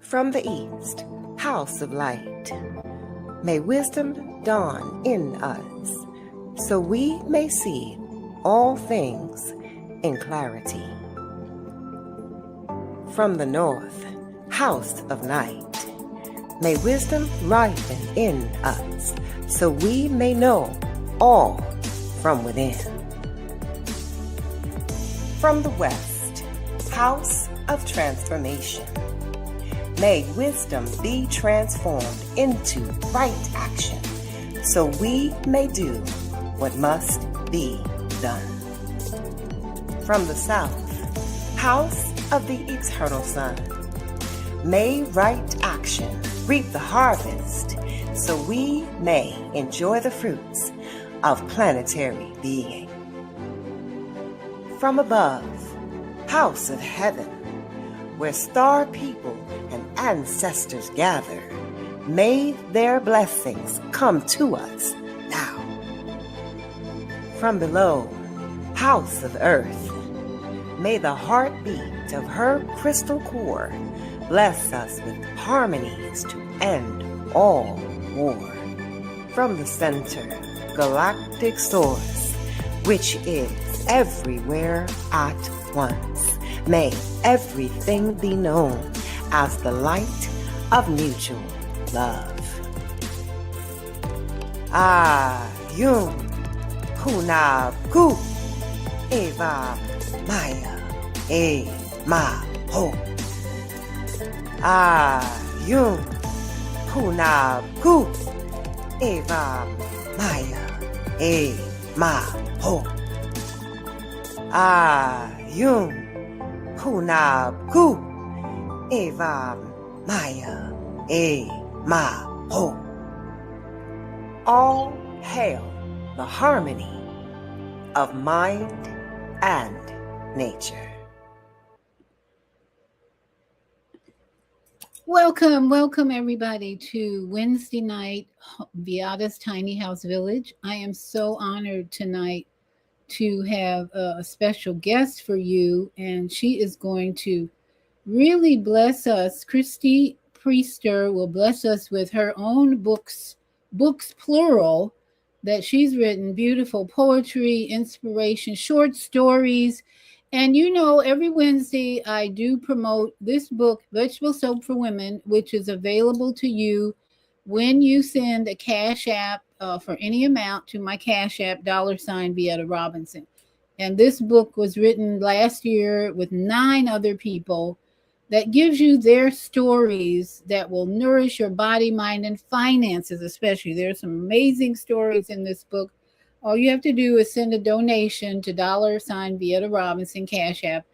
From the east, house of light, may wisdom dawn in us, so we may see all things in clarity. From the north, house of night, may wisdom ripen in us, so we may know all from within. From the west, house of transformation, may wisdom be transformed into right action, so we may do what must be done. From the south, house of the eternal sun, may right action reap the harvest, so we may enjoy the fruits of planetary being. From above, house of heaven, where star people and ancestors gather, may their blessings come to us now. From below, house of earth, may the heartbeat of her crystal core bless us with harmonies to end all war. From the center, galactic source, which is everywhere at once, may everything be known as the light of mutual love. Yum Hunab Ku Eva Maya E Ma Ho. Yum Hunab Ku Eva Maya E Ma Ho. Yum Hunab Ku Eva Maya E Ma Ho. All hail the harmony of mind and nature. Welcome everybody to Wednesday night Viada's Tiny House Village. I am so honored tonight to have a special guest for you, and she is going to really bless us. Christy Priester will bless us with her own books plural, that she's written. Beautiful poetry, inspiration, short stories. And every Wednesday I do promote this book, Vegetable Soap for Women, which is available to you when you send a Cash App for any amount to my Cash App, $Vietta Robinson. And this book was written last year with 9 other people that gives you their stories that will nourish your body, mind, and finances especially. There's some amazing stories in this book. All you have to do is send a donation to $Vietta Robinson Cash App,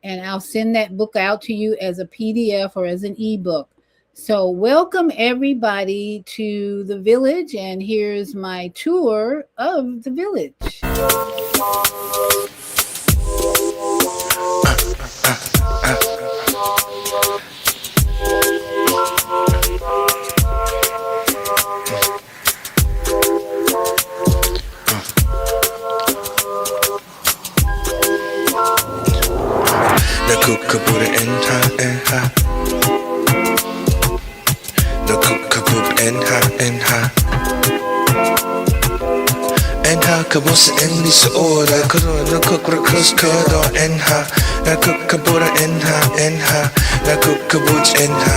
and I'll send that book out to you as a PDF or as an ebook. So welcome everybody to the village, and here's my tour of the village. The kookaboot and ha. The kookaboot and ha. And ha kabos in this order. Corona cookroos curdo and ha. The kookaboot and ha. The kookaboot and ha.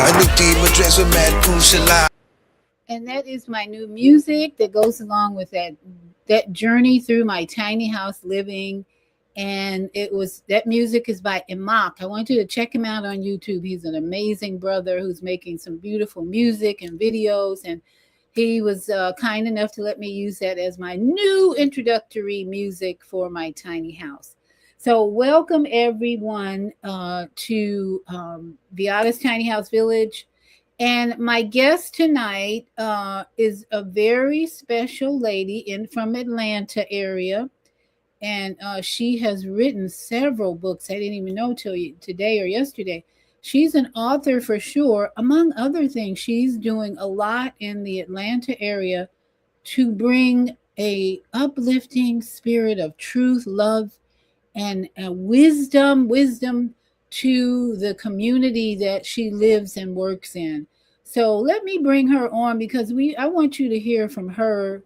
I looked even dressed with mad pushala. And that is my new music that goes along with that journey through my tiny house living. And that music is by Imak. I want you to check him out on YouTube. He's an amazing brother who's making some beautiful music and videos. And he was kind enough to let me use that as my new introductory music for my tiny house. So welcome everyone to Viada's Tiny House Village. And my guest tonight is a very special lady from Atlanta area. And she has written several books. I didn't even know till today or yesterday. She's an author for sure. Among other things, she's doing a lot in the Atlanta area to bring a uplifting spirit of truth, love, and wisdom to the community that she lives and works in. So let me bring her on because I want you to hear from her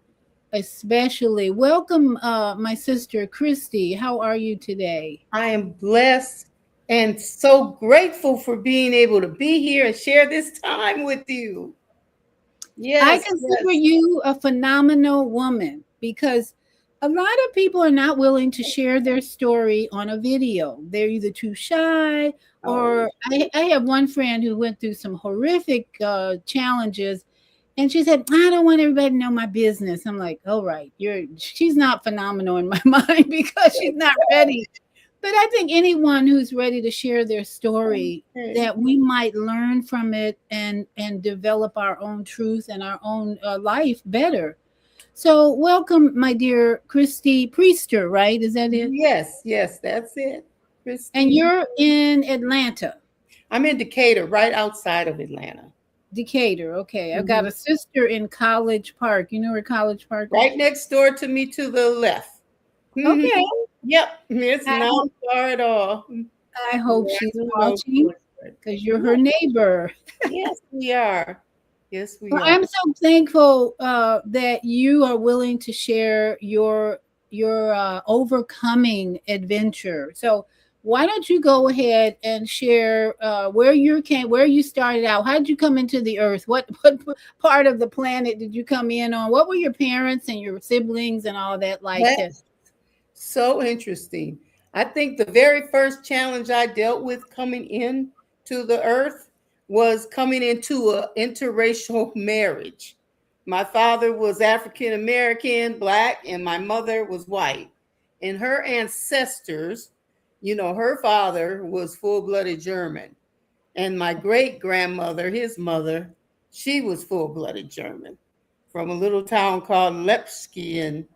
especially. Welcome, my sister Christy. How are you today? I am blessed and so grateful for being able to be here and share this time with you. I Yes, consider yes. you a phenomenal woman because a lot of people are not willing to share their story on a video. They're either too shy, Oh, or I have one friend who went through some horrific challenges, and she said, "I don't want everybody to know my business." I'm like, "All right, she's not phenomenal in my mind because she's not ready." But I think anyone who's ready to share their story, okay. that we might learn from it and develop our own truth and our own life better. So welcome, my dear Christy Priester, right? Is that it? Yes, yes, that's it. And Christy. you're in Atlanta, I'm in Decatur, right outside of Atlanta. Decatur. Okay. I've got Mhm. a sister in College Park. You know where College Park is? Right next door to me to the left. Mhm. Okay. Yep, it's I not hope, far at all. I hope Right she's on the watching road. because you're her neighbor. Yes, we are. Yes, Well, we are. I'm so thankful that you are willing to share your overcoming adventure. So why don't you go ahead and share where you started out? How did you come into the earth? What part of the planet did you come in on? What were your parents and your siblings and all that like? To That's so interesting. I think the very first challenge I dealt with coming in to the earth was coming into an interracial marriage. My father was African American, black, and my mother was white. And her ancestors, her father was full-blooded German. And my great grandmother, his mother, she was full-blooded German from a little town called Lepsky in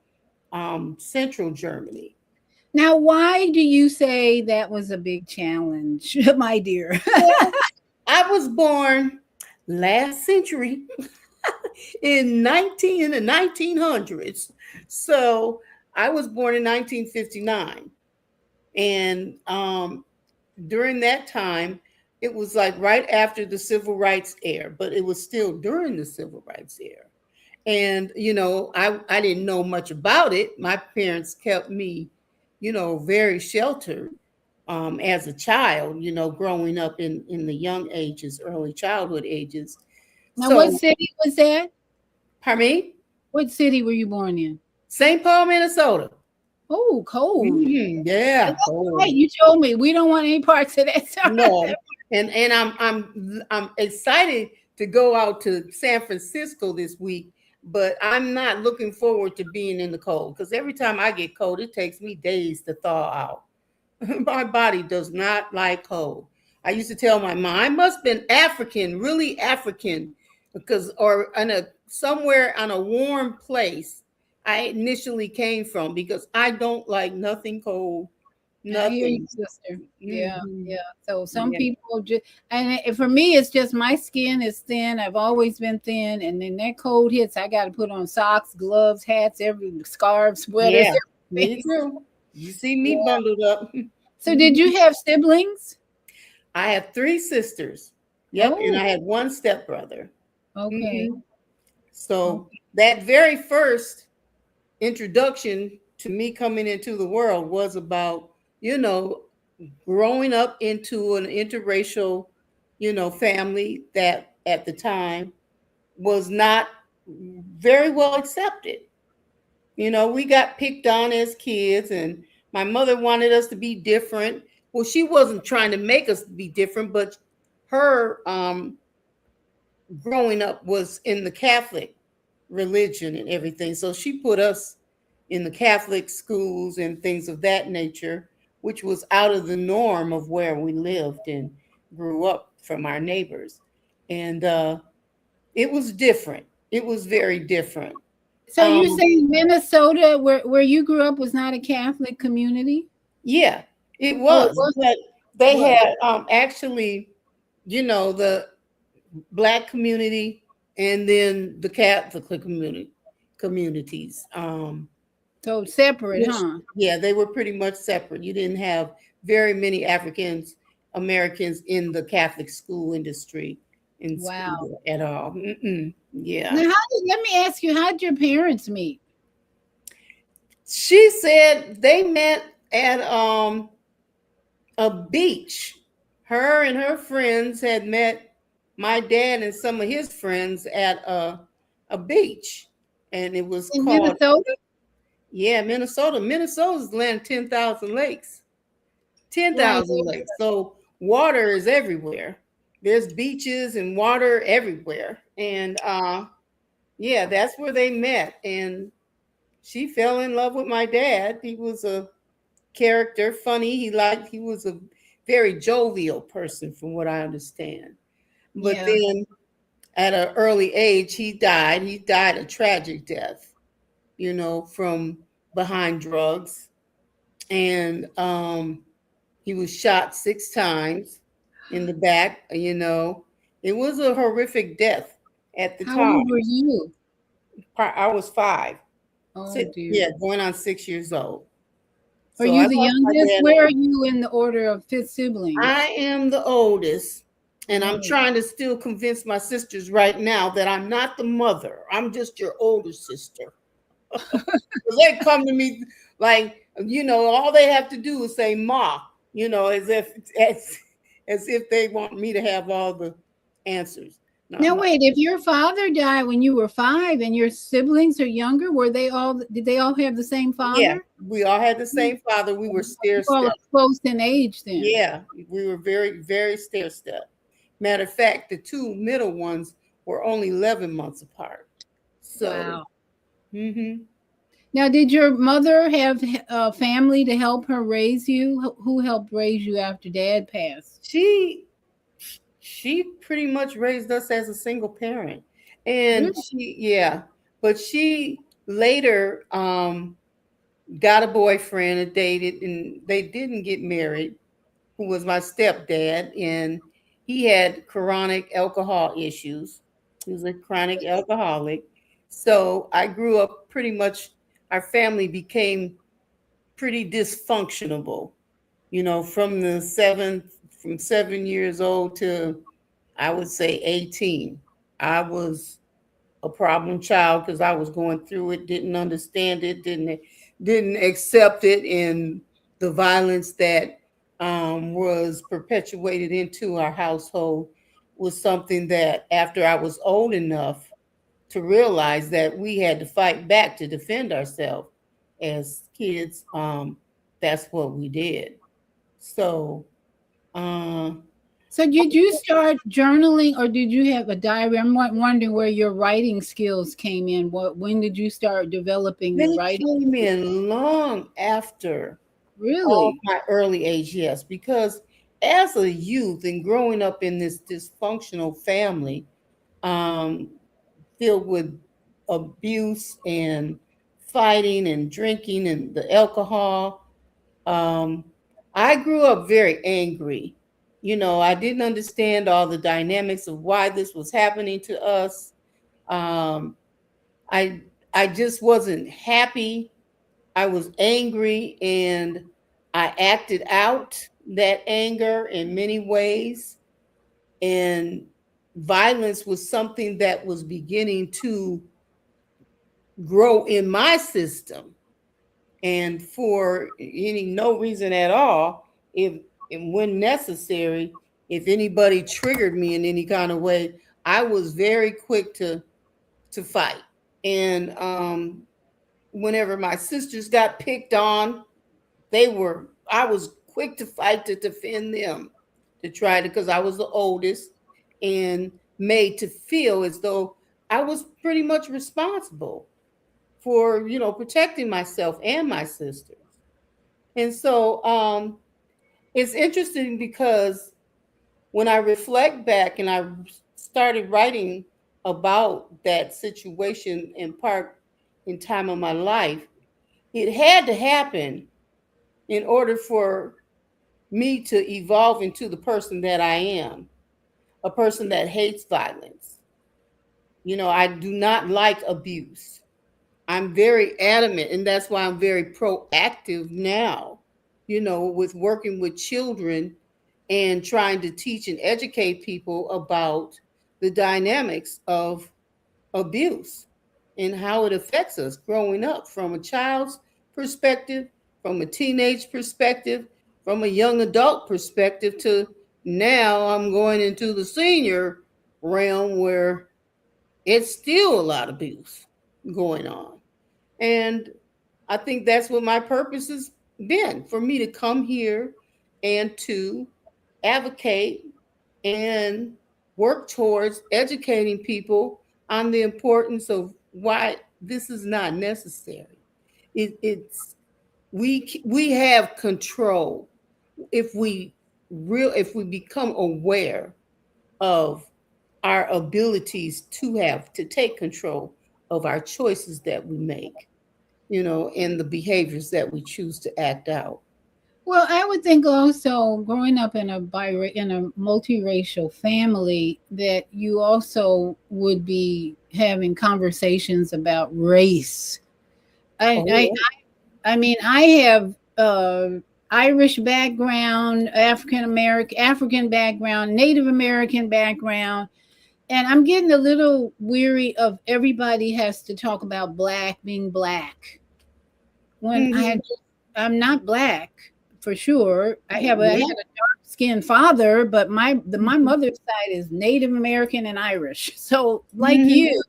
central Germany. now, why do you say that was a big challenge, my dear? Well, I was born last century in the 1900s. So I was born in 1959. And during that time, it was like right after the civil rights era, but it was still during the civil rights era. And, I didn't know much about it. My parents kept me, very sheltered as a child, growing up in the young ages, early childhood ages. Now, what So, city was that? pardon me, What city were you born in? St. Paul, Minnesota. Oh, cold. Yeah. That's right. Oh, You told me we don't want any parts of that. no. And I'm excited to go out to San Francisco this week, but I'm not looking forward to being in the cold because every time I get cold, it takes me days to thaw out. My body does not like cold. I used to tell my mom I must have been African, really African, because or in a somewhere on a warm place I initially came from because I don't like nothing cold, I hear you, nothing. sister. Yeah, Mhm. yeah. So some Yeah. people just, for me, it's just my skin is thin. I've always been thin, and then that cold hits, I got to put on socks, gloves, hats, every scarves, sweaters, Yeah, me everything. too. You see me Yeah. bundled up. So, did you have siblings? I have three sisters. Yep, and Oh, I had one stepbrother. okay. Mhm. So that very first introduction to me coming into the world was about, you know, growing up into an interracial, family that at the time was not very well accepted. We got picked on as kids, and my mother wanted us to be different. Well, she wasn't trying to make us be different, but her growing up was in the Catholic religion and everything. So she put us in the Catholic schools and things of that nature, which was out of the norm of where we lived and grew up from our neighbors. And it was different. It was very different. So, you're Um, saying Minnesota, where you grew up, was not a Catholic community? yeah, it Oh, it was, was. but they What? had actually, the black community and then the Catholic communities. So separate, Which, huh? yeah, they were pretty much separate. You didn't have very many Africans Americans in the Catholic school industry in Wow. school at all. Yeah. Now, let me ask you, how did your parents meet? She said they met at a beach. Her and her friends had met my dad and some of his friends at a beach, and it was In called Minnesota? Minnesota. Minnesota's land 10,000 lakes. Right. 10,000 lakes. So water is everywhere. There's beaches and water everywhere. And yeah, that's where they met. And she fell in love with my dad. He was a character, funny. He was a very jovial person from what I understand. But Yeah. then at an early age, he died. He died a tragic death, from behind drugs. And he was shot 6 times in the back. It was a horrific death at the How old were time. you? I was 5. Oh, dear. Yeah, going on 6 years old. Are So you I the lost my youngest? dad. Where are you in the order of fifth siblings? I am the oldest, and I'm Oh. trying to still convince my sisters right now that I'm not the mother. I'm just your older sister. 'Cause they come to me like, all they have to do is say "ma," as if they want me to have all the answers. No, Now wait, if your father died when you were 5 and your siblings are younger, did they all have the same yeah, father? we all had the same father. We were stair You all step. are close in age then. Yeah, we were very, very stair step. Matter of fact, the 2 middle ones were only 11 months apart. So, Wow. hmm Now, did your mother have a family to help her raise you? Who helped raise you after dad passed? she pretty much raised us as a single parent, and Really? but she later got a boyfriend and dated, and they didn't get married, who was my stepdad, and he had chronic alcohol issues. He was a chronic alcoholic. So I grew up pretty much, our family became pretty dysfunctional, from 7 years old to, I would say, 18. I was a problem child because I was going through it, didn't understand it, didn't accept it, and the violence that was perpetuated into our household was something that, after I was old enough to realize that we had to fight back to defend ourselves as kids, that's what we did. So, uh, So did you start journaling or did you have a diary? I'm wondering where your writing skills came in. When did you start developing your they writing? came in long after all Really? my early age, yes, because as a youth and growing up in this dysfunctional family, um, filled with abuse and fighting and drinking and the alcohol, um, I grew up very angry. I didn't understand all the dynamics of why this was happening to us. Um, I I just wasn't happy. I was angry, and I acted out that anger in many ways. And violence was something that was beginning to grow in my system. And for no reason at all, if and when necessary, if anybody triggered me in any kind of way, I was very quick to fight. And whenever my sisters got picked on, I was quick to fight to defend them, to try to, because I was the oldest, and made to feel as though I was pretty much responsible for, protecting myself and my sisters. And so it's interesting because when I reflect back and I started writing about that situation in part in time of my life, it had to happen in order for me to evolve into the person that I am, a person that hates violence. I do not like abuse. I'm very adamant, and that's why I'm very proactive now, with working with children and trying to teach and educate people about the dynamics of abuse and how it affects us growing up from a child's perspective, from a teenage perspective, from a young adult perspective to now I'm going into the senior realm where it's still a lot of abuse going on. And I think that's what my purpose has been, for me to come here and to advocate and work towards educating people on the importance of why this is not necessary. It's we have control if we become aware of our abilities to take control of our choices that we make, and the behaviors that we choose to act out. Well, I would think also growing up in a multiracial family that you also would be having conversations about race. I mean, I have Irish background, African background, Native American background, and I'm getting a little weary of everybody has to talk about black being black when I'm not black for sure. I had a dark skinned father, but my mother's side is Native American and Irish. So like you.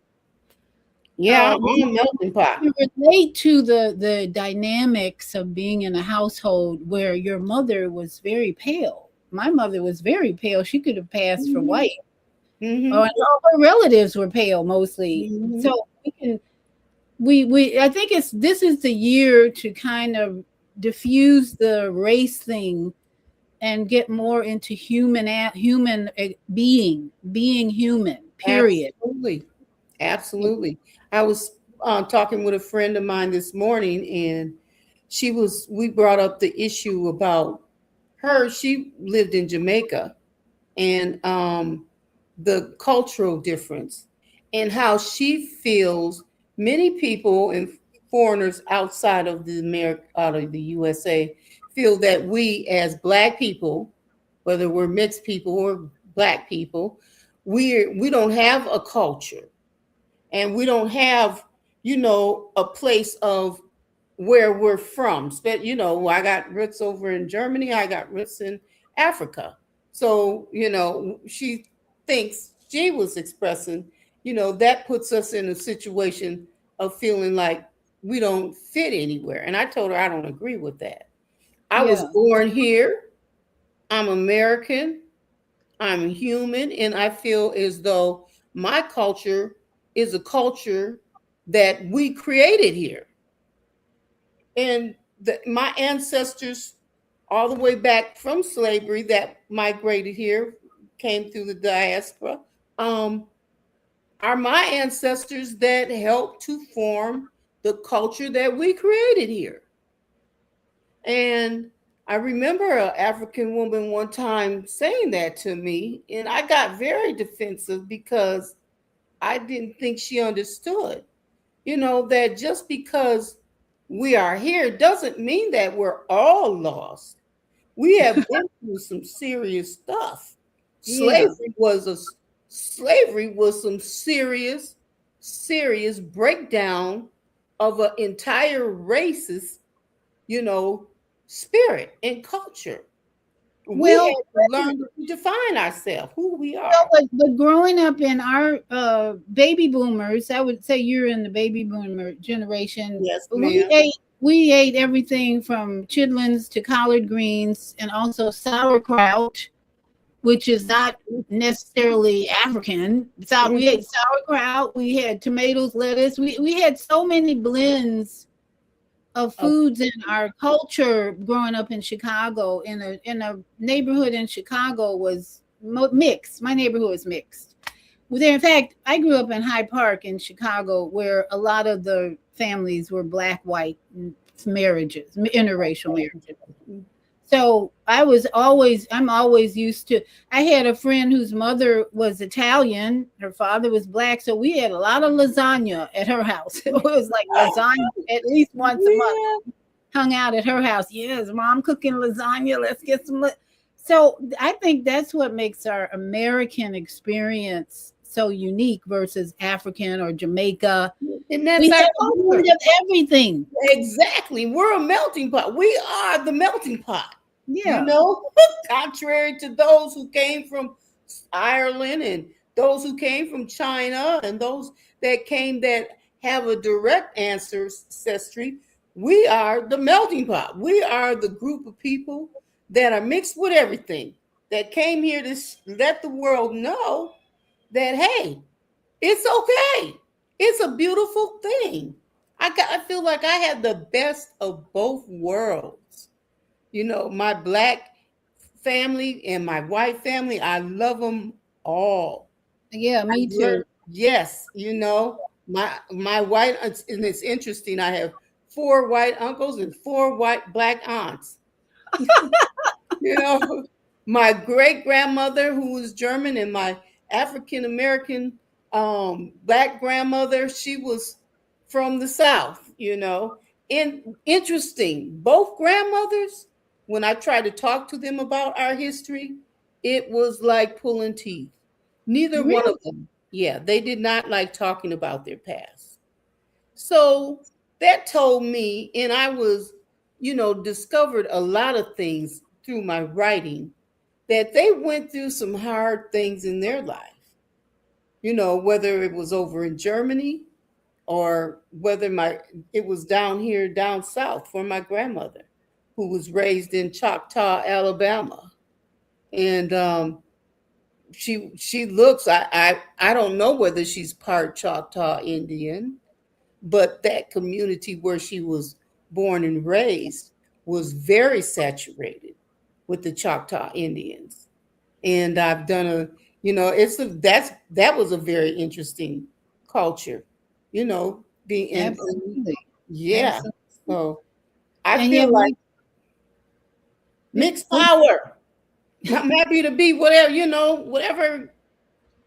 Yeah, I'm a melting pot. To relate to the dynamics of being in a household where your mother was very pale. My mother was very pale. She could have passed for white. And all her relatives were pale mostly. So I think this is the year to kind of diffuse the race thing and get more into human being human, period. Absolutely. I was talking with a friend of mine this morning, and we brought up the issue about her. She lived in Jamaica, and the cultural difference and how she feels many people and foreigners outside of the USA feel that we as Black people, whether we're mixed people or Black people, we don't have a culture, and we don't have a place of where we're from. I got roots over in Germany, I got roots in Africa. So she thinks, she was expressing, that puts us in a situation of feeling like we don't fit anywhere. And I told her I don't agree with that. I was born here. I'm American. I'm human. And I feel as though my culture is a culture that we created here. And my ancestors, all the way back from slavery that migrated here, came through the diaspora, are my ancestors that helped to form the culture that we created here. And I remember an African woman one time saying that to me, and I got very defensive because I didn't think she understood, that just because we are here doesn't mean that we're all lost. We have been through some serious stuff. Slavery was some serious breakdown of an entire race's, spirit and culture. We have to learn to define ourselves, who we are. But growing up in our baby boomers, I would say you're in the baby boomer generation. Yes, ma'am. We ate everything from chitlins to collard greens, and also sauerkraut, which is not necessarily African. We ate sauerkraut, we had tomatoes, lettuce. We had so many blends of foods in our culture growing up in Chicago. In a neighborhood in Chicago was mixed. My neighborhood was mixed. In fact, I grew up in Hyde Park in Chicago, where a lot of the families were Black-white marriages, interracial marriages. So I'm always used to, I had a friend whose mother was Italian, her father was Black, so we had a lot of lasagna at her house. It was like lasagna at least once a month. Hung out at her house. Yes, mom cooking lasagna, let's get some. So I think that's what makes our American experience so unique versus African or Jamaica. And that's We our have a little culture. bit of everything. Exactly. We're a melting pot. We are the melting pot. You Yeah. know, contrary to those who came from Ireland and those who came from China and those that came that have a direct ancestry, we are the melting pot. We are the group of people that are mixed with everything that came here to let the world know that, hey, it's okay. It's a beautiful thing. I feel like I have the best of both worlds. You know, my black family and my white family, I love them all. Yeah, I me learned, too. yes, you know, my white, and it's interesting. I have 4 white uncles and 4 white black aunts. You know, my great grandmother who was German and my African American black grandmother, she was from the South, you know. And interesting, both grandmothers, when I tried to talk to them about our history, it was like pulling teeth. Neither one of Really? them, yeah, they did not like talking about their past. So that told me, and I was, you know, discovered a lot of things through my writing that they went through some hard things in their life. You know, whether it was over in Germany or whether it was down here down south for my grandmother, who was raised in Choctaw, Alabama, and she looks. I don't know whether she's part Choctaw Indian, but that community where she was born and raised was very saturated with the Choctaw Indians. And I've done a, you know, that was a very interesting culture, you know, being in Absolutely. yeah. Absolutely. So I And yet feel like mixed we power. I'm happy to be whatever, you know, whatever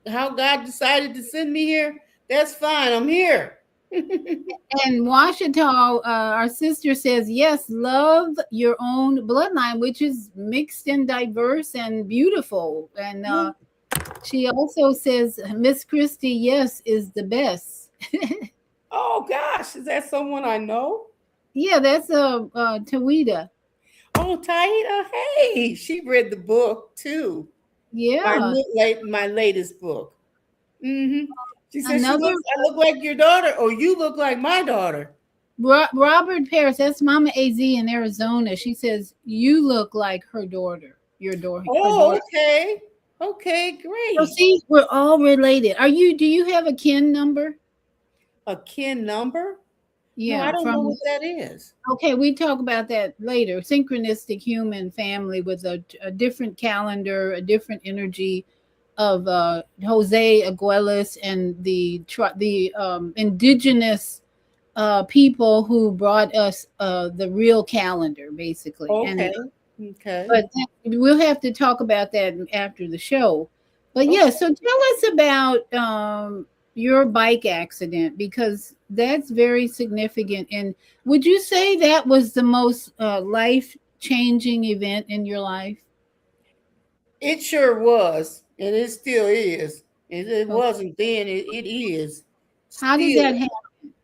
how God decided to send me here. That's fine. I'm here. and Washita, our sister says, yes, love your own bloodline, which is mixed and diverse and beautiful. And she also says, Miss Christie, yes, is the best. Oh gosh, is that someone I know? Yeah, that's Tawida. Oh, Taita, hey, she read the book too. Yeah. My latest book. Hmm. She said she Another looks. I look like your daughter, or you look like my daughter. Robert Paris, that's Mama AZ in Arizona. She says, you look like her daughter, her Oh, daughter. okay, okay, So great. see, we're all related. Do you have a kin number? A kin number? No, I Yeah, don't know from what that is. okay, we talk about that later. Synchronistic human family with a different calendar, a different energy of Jose Aguilas and the indigenous people who brought us the real calendar, basically. And Okay, okay, but we'll have to talk about that after the show. But yeah, okay. so tell us about your bike accident because that's very significant. And would you say that was the most life changing event in your life? It sure was, and it still is. It Okay. wasn't then. It is How did that still. happen?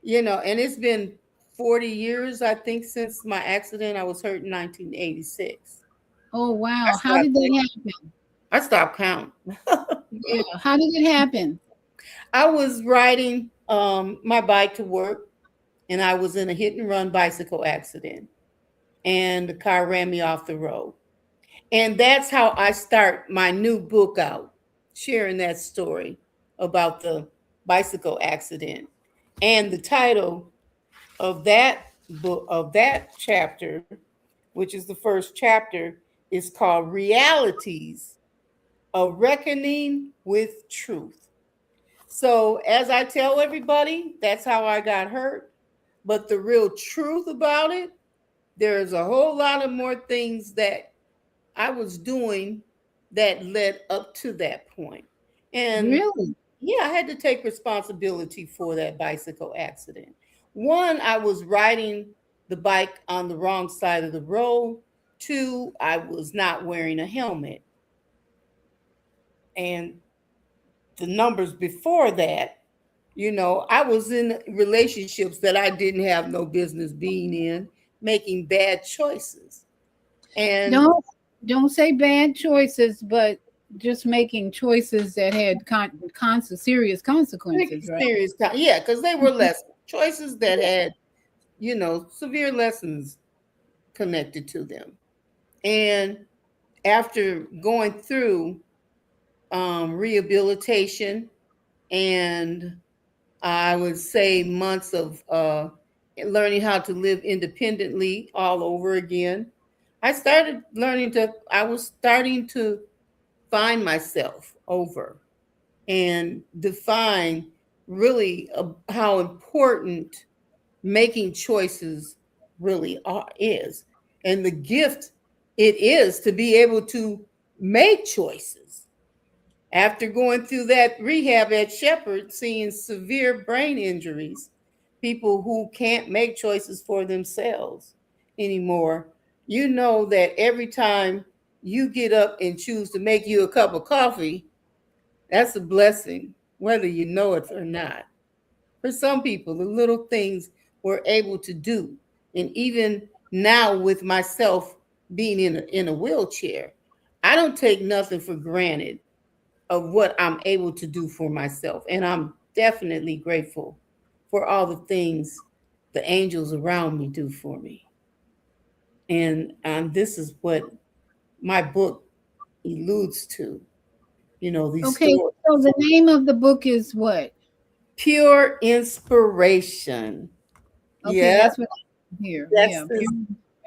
You know, and it's been 40 years, I think, since my accident. I was hurt in 1986. Oh I wow, how stopped did that happen? I stopped counting. Yeah, how did it happen? I was riding my bike to work, and I was in a hit and run bicycle accident, and the car ran me off the road. And that's how I start my new book out, sharing that story about the bicycle accident. And the title of that chapter, which is the first chapter, is called Realities: A Reckoning with Truth. So, as I tell everybody, that's how I got hurt. But the real truth about it, there's a whole lot of more things that I was doing that led up to that point. And Really? yeah, I had to take responsibility for that bicycle accident. One, I was riding the bike on the wrong side of the road, Two, I was not wearing a helmet. And the numbers before that, I was in relationships that I didn't have no business being in, making bad choices. And Don't say bad choices, but just making choices that had serious consequences, right? serious, yeah, because they were lessons, choices that had, severe lessons connected to them. And after going through rehabilitation and I would say months of learning how to live independently all over again, I was starting to find myself over and define really how important making choices really is, and the gift it is to be able to make choices. After going through that rehab at Shepherd, seeing severe brain injuries, people who can't make choices for themselves anymore, you know that every time you get up and choose to make you a cup of coffee, that's a blessing, whether you know it or not. For some people, the little things we're able to do. And even now, with myself being in a wheelchair, I don't take nothing for granted of what I'm able to do for myself. And I'm definitely grateful for all the things the angels around me do for me. And this is what my book alludes to, these Okay, stories. so the name of the book is what? Pure inspiration. Okay, Yeah, that's what I hear. that's Yeah, the, pure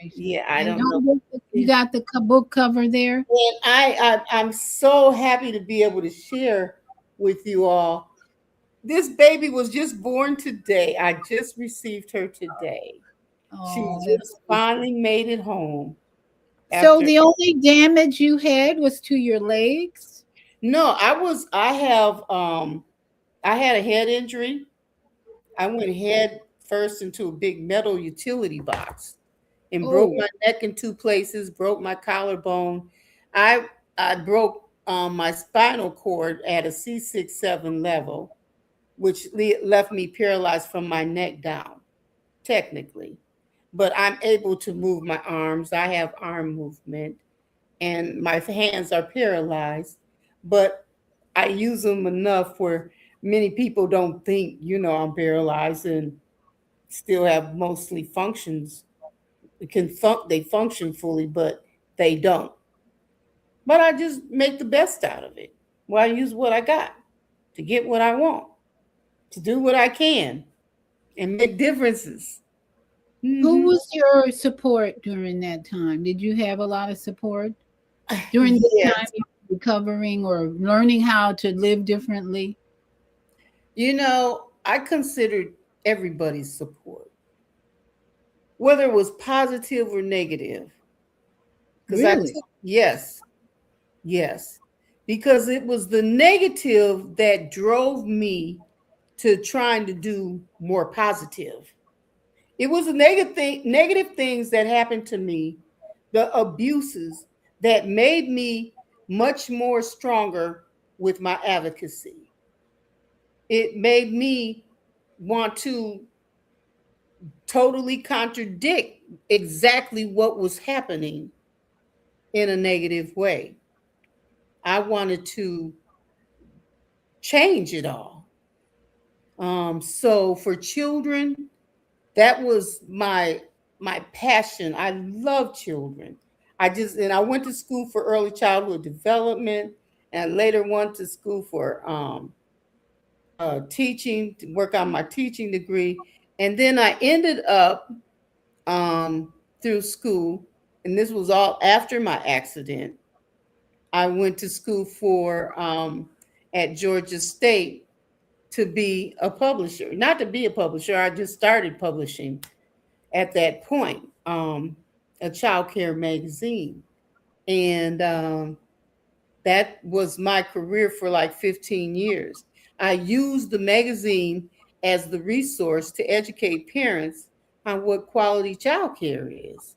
inspiration. yeah, I And don't know. you got the book cover there? And I'm so happy to be able to share with you all. This baby was just born today. I just received her today. She Oh, that's just finally made it home so after. the only damage you had was to your legs? No, I had a head injury. I went head first into a big metal utility box and broke Oh, my neck in two places, broke my collarbone. I I broke my spinal cord at a C6-7 level, which left me paralyzed from my neck down, technically. But I'm able to move my arms. I have arm movement, and my hands are paralyzed, but I use them enough where many people don't think, I'm paralyzed and still have mostly functions. They function fully, but they don't. But I just make the best out of it. Well, I use what I got to get what I want, to do what I can, and make differences. who Hmm. was your support during that time? Did you have a lot of support during the time Yes. you were recovering or learning how to live differently? I considered everybody's support, whether it was positive or negative. Because Really? yes, yes, because it was the negative that drove me to trying to do more positive. It was the negative things that happened to me, the abuses that made me much more stronger with my advocacy. It made me want to totally contradict exactly what was happening in a negative way. I wanted to change it all. So for children, that was my passion. I love children. I went to school for early childhood development, and later went to school for teaching to work on my teaching degree, and then I ended up um, through school, and this was all after my accident. I went to school for at Georgia State to be a publisher. Not to be a publisher, I just started publishing at that point, a child care magazine. And that was my career for like 15 years. I used the magazine as the resource to educate parents on what quality child care is.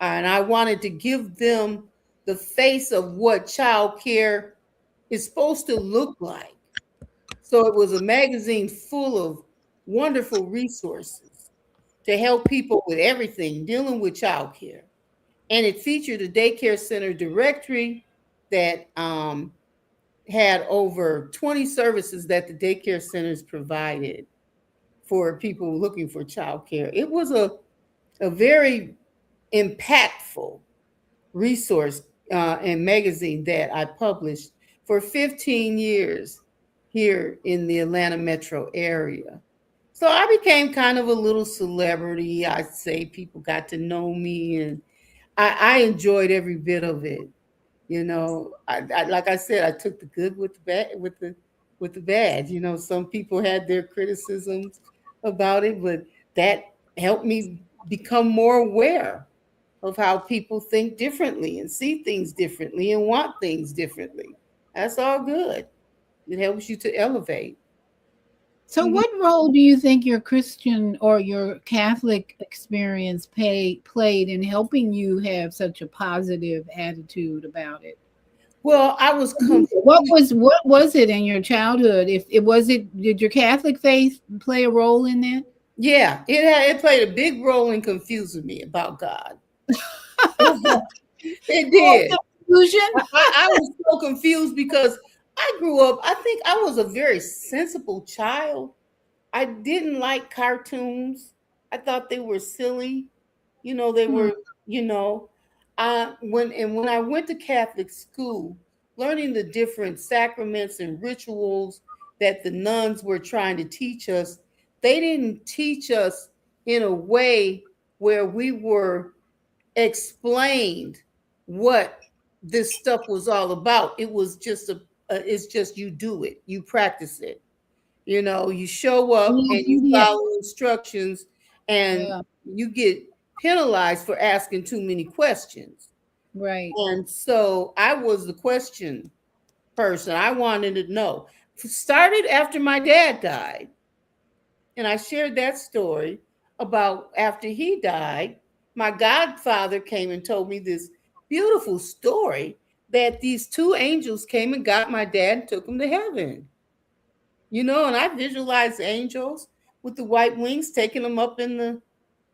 And I wanted to give them the face of what child care is supposed to look like. So it was a magazine full of wonderful resources to help people with everything dealing with child care. And it featured a daycare center directory that had over 20 services that the daycare centers provided for people looking for child care. It was a very impactful resource and magazine that I published for 15 years here in the Atlanta metro area. So I became kind of a little celebrity. I'd say people got to know me, and I enjoyed every bit of it. Like I said, I took the good with the bad, with the bad. Some people had their criticisms about it, but that helped me become more aware of how people think differently and see things differently and want things differently. That's all good. It helps you to elevate. So, Mhm. what role do you think your Christian or your Catholic experience played in helping you have such a positive attitude about it? Well, I was confused. What was it in your childhood? If it was it, did your Catholic faith play a role in that? Yeah, it played a big role in confusing me about God. It Oh, did. confusion. I was so confused because I grew up, I think I was a very sensible child. I didn't like cartoons. I thought they were silly. They Hmm. were, you know, when I went to Catholic school, learning the different sacraments and rituals that the nuns were trying to teach us, they didn't teach us in a way where we were explained what this stuff was all about. It was just it's just you do it, you practice it. You show up and you Obedient. follow instructions, and Yeah, you get penalized for asking too many questions. right. And so I was the question person. I wanted to know. Started after my dad died. And I shared that story about after he died, my godfather came and told me this beautiful story that these two angels came and got my dad and took him to heaven. And I visualized angels with the white wings taking them up in the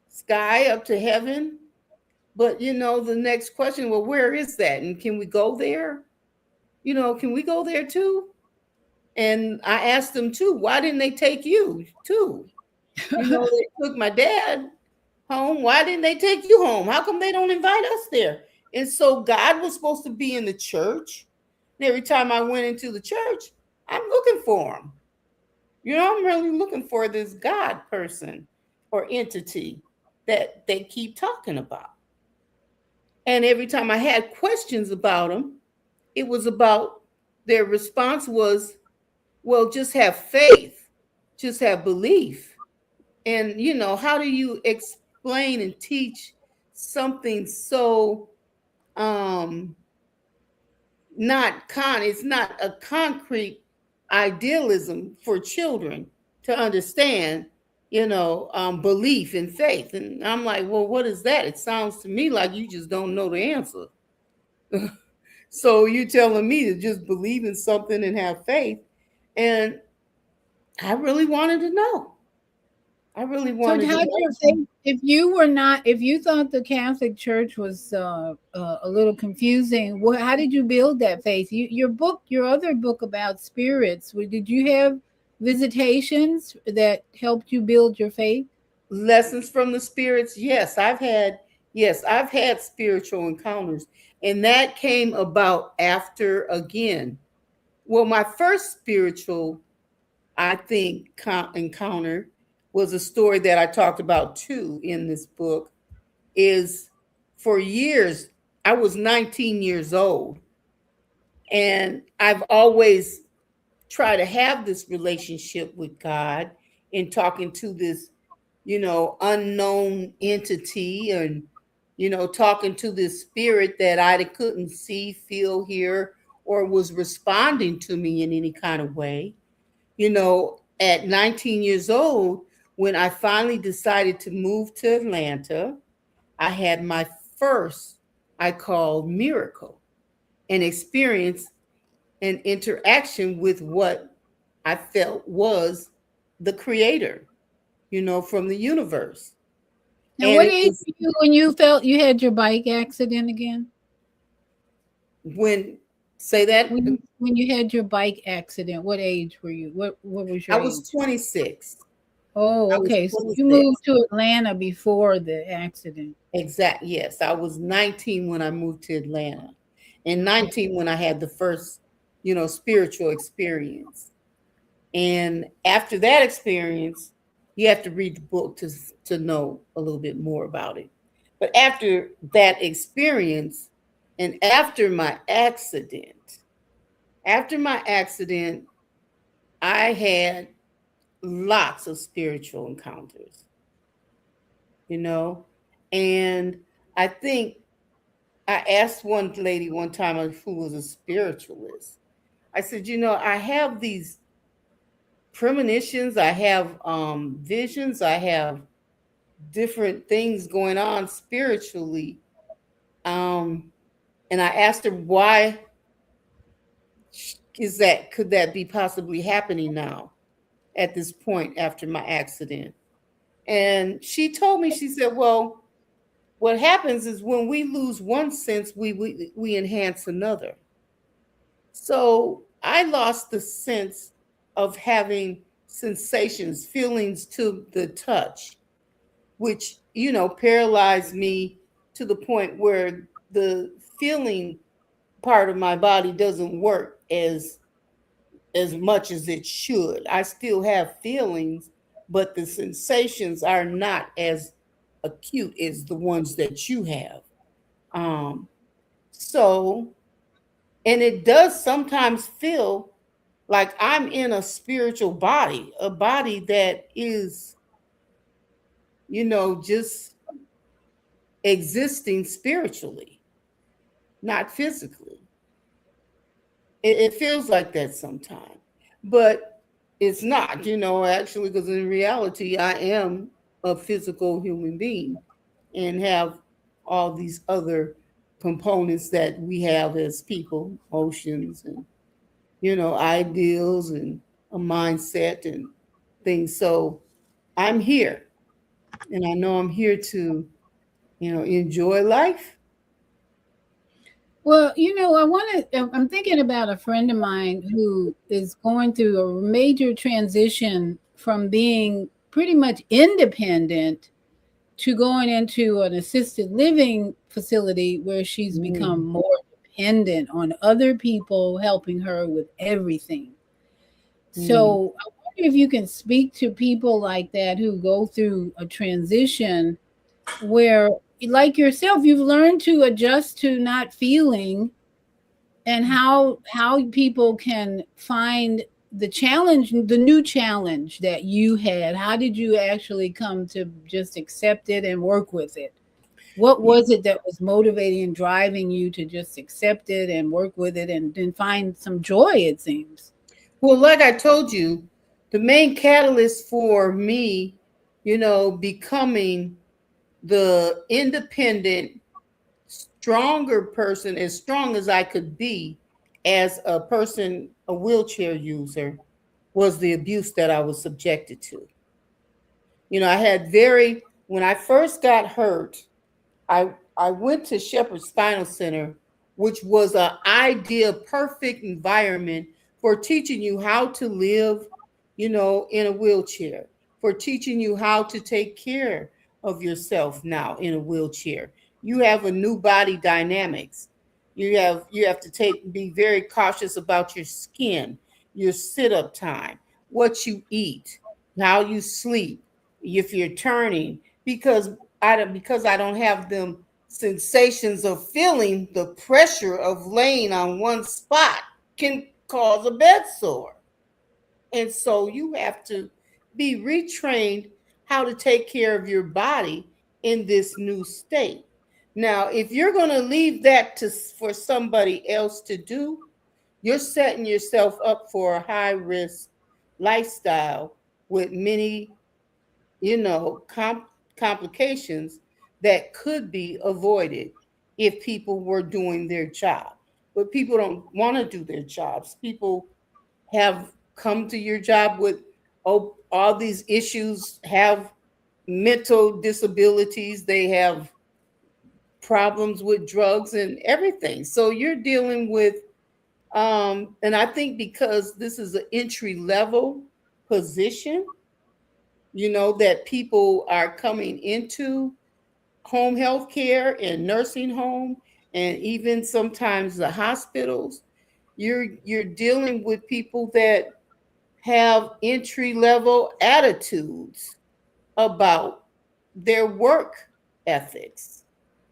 sky up to heaven. But the next question, well, where is that? And can we go there? Can we go there too? And I asked them too, why didn't they take you too? They took my dad home. Why didn't they take you home? How come they don't invite us there? And so God was supposed to be in the church. And every time I went into the church, I'm looking for him. I'm really looking for this God person or entity that they keep talking about. And every time I had questions about them, it was about their response was, well, just have faith, just have belief. And how do you explain and teach something so um it's not a concrete idealism for children to understand, belief and faith. And I'm like, well, what is that? It sounds to me like you just don't know the answer. So you telling me to just believe in something and have faith. And I really wanted to know. I really So, wanted to how do know. you think if you thought the Catholic Church was a little confusing, how did you build that faith? Your other book about spirits, did you have visitations that helped you build your faith? Lessons from the spirits. Yes, I've had spiritual encounters, and that came about after, again, well, my first spiritual, I think, encounter was a story that I talked about too in this book. Is for years I was 19 years old, and I've always tried to have this relationship with God in talking to this unknown entity, and talking to this spirit that I couldn't see, feel, hear, or was responding to me in any kind of way. At 19 years old, when I finally decided to move to Atlanta, I had my first I call miracle, an experience and interaction with what I felt was the creator, from the universe. Now, And what it age was were you when you felt you had your bike accident again? when, say that, When you had your bike accident, what age were you? What was I your was age? 26. Oh, I was okay. So you 26. moved to Atlanta before the accident. Exact. Yes. I was 19 when I moved to Atlanta, and 19 when I had the first, spiritual experience. And after that experience, you have to read the book to know a little bit more about it. But that experience, and after my accident, I had lots of spiritual encounters, you know, and I think I asked one lady one time who was a spiritualist. I said, I have these premonitions, I have visions, I have different things going on spiritually. Um, and I asked her, why could that be possibly happening now at this point after my accident? And she told me, she said, well, what happens is when we lose one sense, we enhance another. So I lost the sense of having sensations, feelings to the touch, which, paralyzed me to the point where the feeling part of my body doesn't work as much as it should. I still have feelings, but the sensations are not as acute as the ones that you have. Um, so, and it does sometimes feel like I'm in a spiritual body, a body that is, just existing spiritually, not physically. It feels like that sometimes, but it's not, actually, because in reality, I am a physical human being and have all these other components that we have as people, emotions and, ideals and a mindset and things. So I'm here, and I know I'm here to, enjoy life. Well, I'm thinking about a friend of mine who is going through a major transition from being pretty much independent to going into an assisted living facility where she's become Mm, more dependent on other people helping her with everything. mm. So I wonder if you can speak to people like that who go through a transition where, like yourself, you've learned to adjust to not feeling, and how people can find the new challenge that you had. How did you actually come to just accept it and work with it? What was it that was motivating and driving you to just accept it and work with it and then find some joy, it seems? Well, like I told you, the main catalyst for me, becoming the independent, stronger person, as strong as I could be as a person, a wheelchair user, was the abuse that I was subjected to. I had when I first got hurt, I went to Shepherd Spinal Center, which was an ideal, perfect environment for teaching you how to live, in a wheelchair, for teaching you how to take care of yourself now in a wheelchair. You have a new body dynamics. You have to be very cautious about your skin, your sit up time, what you eat, how you sleep, if you're turning, because I don't have them sensations of feeling the pressure of laying on one spot can cause a bed sore. And so you have to be retrained how to take care of your body in this new state. Now, if you're going to leave that for somebody else to do, you're setting yourself up for a high risk lifestyle with many, complications, that could be avoided if people were doing their job. But people don't want to do their jobs. People have come to your job with all these issues, have mental disabilities, they have problems with drugs and everything. So you're dealing with, and I think because this is an entry level position, that people are coming into home health care and nursing home and even sometimes the hospitals, you're dealing with people that have entry level attitudes about their work ethics.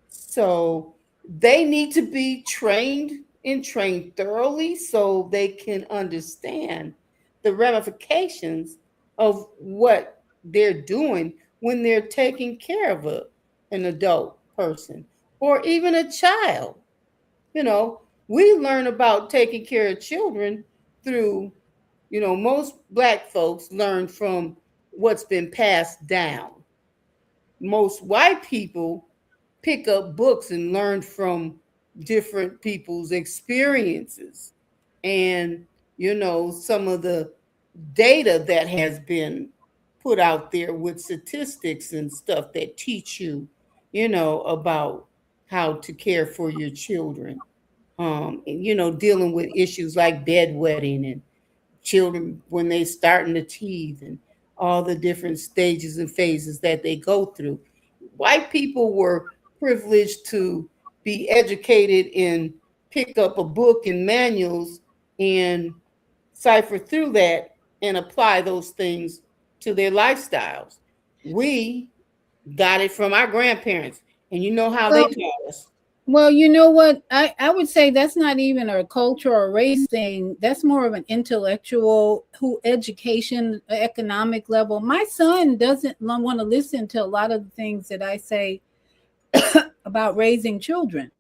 So they need to be trained and trained thoroughly so they can understand the ramifications of what they're doing when they're taking care of an adult person or even a child. We learn about taking care of children through, most Black folks learn from what's been passed down. Most white people pick up books and learn from different people's experiences and some of the data that has been put out there with statistics and stuff that teach you about how to care for your children, and, dealing with issues like bedwetting and children when they starting to teeth and all the different stages and phases that they go through. White people were privileged to be educated and pick up a book and manuals and cipher through that and apply those things to their lifestyles. We got it from our grandparents, and you know how they Well, taught us. well, you know what? I would say that's not even a culture or race thing. That's more of an intellectual who education, economic level. My son doesn't want to listen to a lot of the things that I say about raising children.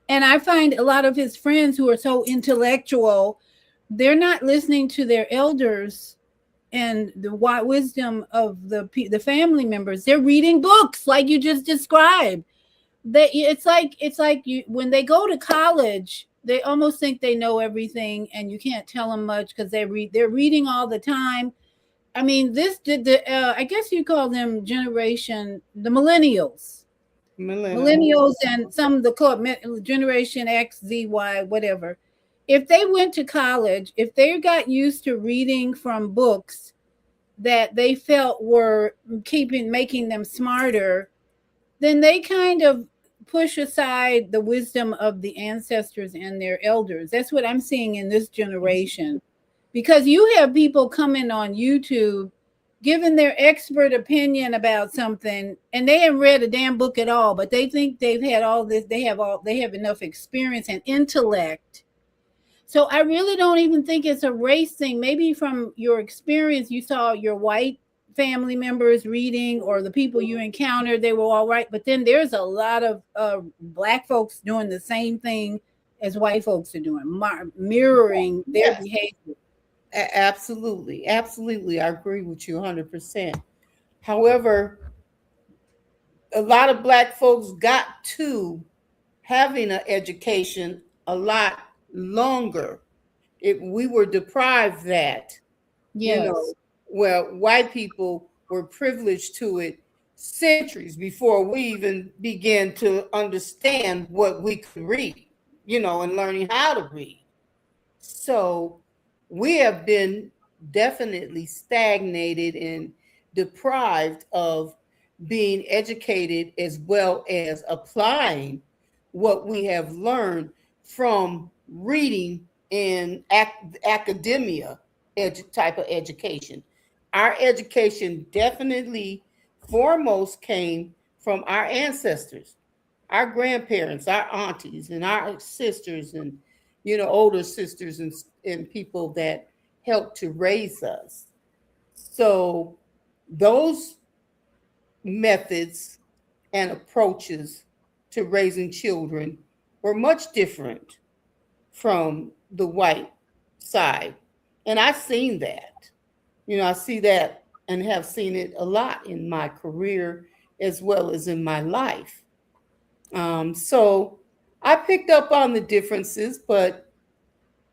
And I find a lot of his friends who are so intellectual, they're not listening to their elders and the wisdom of the family members. They're reading books like you just described. It's like you when they go to college, they almost think they know everything, and you can't tell them much because they're reading all the time. I mean, this did the I guess you call them the millennials. Millennial. Millennials and some of the generation X, Z, Y, whatever. If they went to college, if they got used to reading from books that they felt were making them smarter, then they kind of push aside the wisdom of the ancestors and their elders. That's what I'm seeing in this generation. Because you have people coming on YouTube giving their expert opinion about something, and they haven't read a damn book at all, but they think they've had all this, they have enough experience and intellect. So I really don't even think it's a race thing. Maybe from your experience, you saw your white family members reading, or the people you encountered, they were all right. But then there's a lot of Black folks doing the same thing as white folks are doing, mirroring their Yes. behavior. Absolutely. Absolutely. I agree with you 100%. However, a lot of Black folks got to having an education a lot longer. If we were deprived that, you know, Yes. where white people were privileged to it centuries before we even began to understand what we could read, and learning how to read. So we have been definitely stagnated and deprived of being educated as well as applying what we have learned from reading and academia type of education. Our education definitely foremost came from our ancestors, our grandparents, our aunties, and our sisters, and older sisters and people that helped to raise us. So those methods and approaches to raising children were much different from the white side. And I've seen that. I see that and have seen it a lot in my career as well as in my life. So I picked up on the differences, but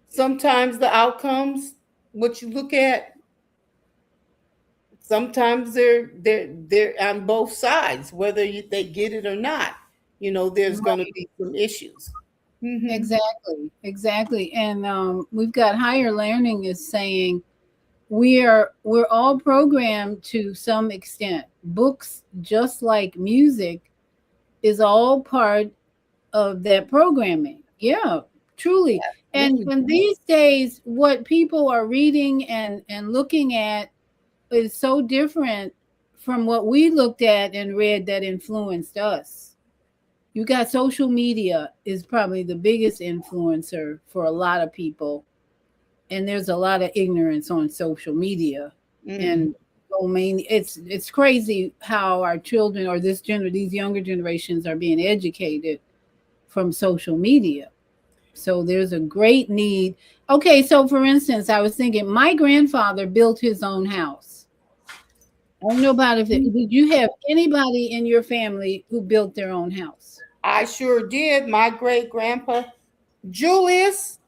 sometimes the outcomes, what you look at, sometimes they're on both sides, whether they get it or not. There's going to Right. be some issues. Hmm. Exactly. And we've got higher learning is saying we're all programmed to some extent. Books, just like music, is all part of that programming. Yeah, truly. And these days, what people are reading and looking at is so different from what we looked at and read that influenced us. You got social media is probably the biggest influencer for a lot of people, and there's a lot of ignorance on social media. Mm. And I mean, it's crazy how our children or these younger generations are being educated from social media. So there's a great need. Okay, so for instance, I was thinking my grandfather built his own house. I don't know about if did you have anybody in your family who built their own house? I sure did. My great grandpa Julius,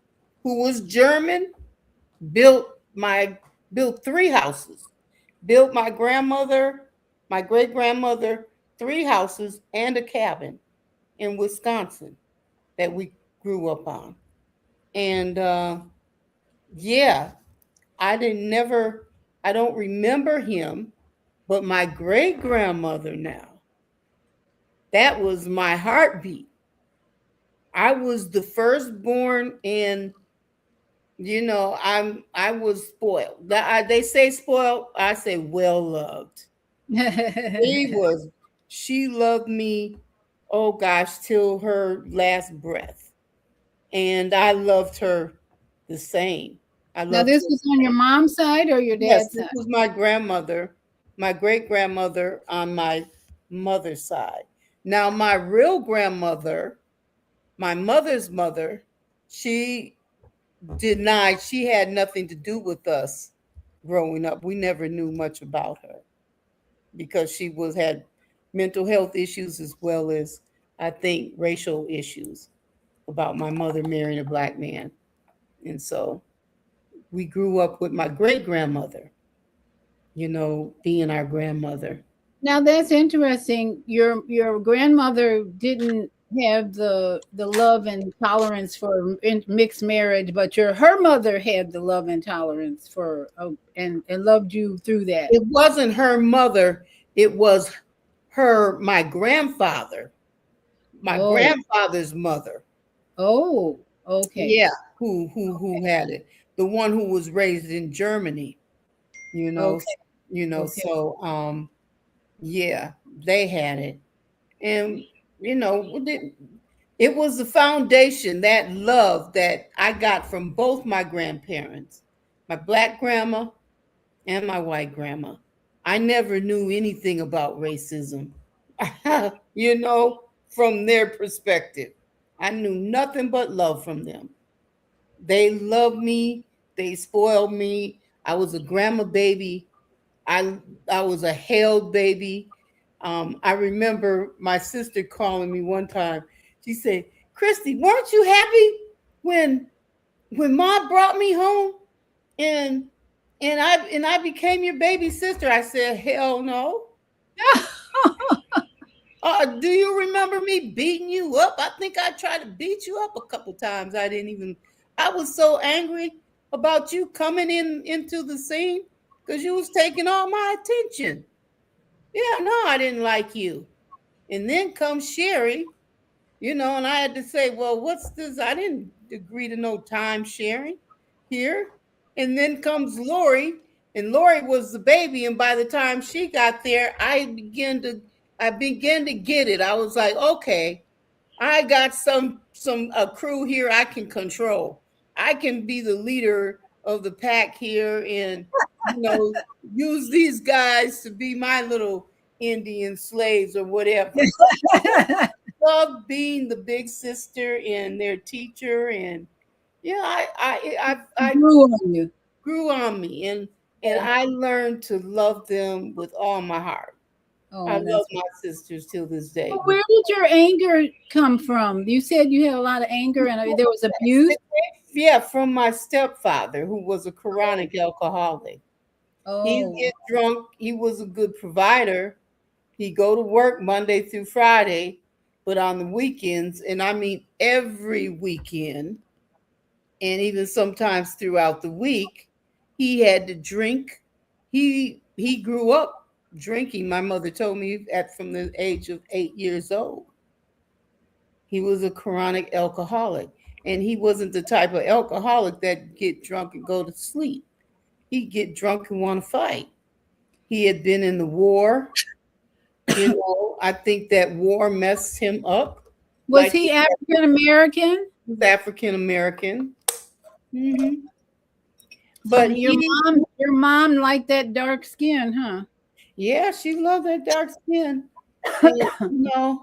who was German, built my built three houses. Built my grandmother, my great grandmother, three houses and a cabin in Wisconsin that we grew up on. And yeah, I didn't never, I don't remember him, but my great grandmother now, that was my heartbeat. I was the firstborn, and I was spoiled. They say spoiled, I say well loved. She was, she loved me, oh gosh, till her last breath. And I loved her the same. I Now, loved this her. was on your mom's side or your Yes, dad's this side? was my grandmother, my great grandmother on my mother's side. Now, my real grandmother, my mother's mother, she denied she had nothing to do with us growing up. We never knew much about her because she had mental health issues as well as, I think, racial issues about my mother marrying a black man. And so we grew up with my great grandmother, being our grandmother. Now that's interesting. Your grandmother didn't have the love and tolerance for mixed marriage, but your her mother had the love and tolerance for and loved you through that. It wasn't her mother, it was my grandfather, my Oh, grandfather's mother. oh, okay, Yeah, who had it. The one who was raised in Germany, you know, okay, okay. so yeah, they had it. And it was the foundation, that love that I got from both my grandparents, my black grandma and my white grandma. I never knew anything about racism, you know, from their perspective. I knew nothing but love from them. They loved me, they spoiled me. I was a grandma baby. I I was a held baby. I remember my sister calling me one time. She said, "Christy, weren't you happy when Mom brought me home and I became your baby sister?" I said, "Hell no." Do you remember me beating you up? I think I tried to beat you up a couple times. I was so angry about you coming into the scene because you was taking all my attention. Yeah, no, I didn't like you. And then comes Sherry, and I had to say, well, what's this? I didn't agree to no time sharing here. And then comes Lori, and Lori was the baby. And by the time she got there, I began to get it. I was like, okay, I got a crew here I can control. I can be the leader of the pack here and use these guys to be my little Indian slaves or whatever. Love being the big sister and their teacher, and I Grew on you. grew on me, and I learned to love them with all my heart. I Oh, love that's my sisters till this day. well, where did your anger come from? You said you had a lot of anger and there was abuse. Yeah, from my stepfather, who was a chronic alcoholic. He'd Oh, get drunk. He was a good provider. He'd go to work Monday through Friday, but on the weekends, and I mean every weekend, and even sometimes throughout the week, he had to drink. He grew up drinking. My mother told me at from the age of 8 years old. He was a chronic alcoholic, and he wasn't the type of alcoholic that get drunk and go to sleep. He'd get drunk and want to fight. He had been in the war. I think that war messed him up. was Like he African American? he was African American. Hmm. So But your mom liked that dark skin, huh? yeah, she loved that dark skin. And,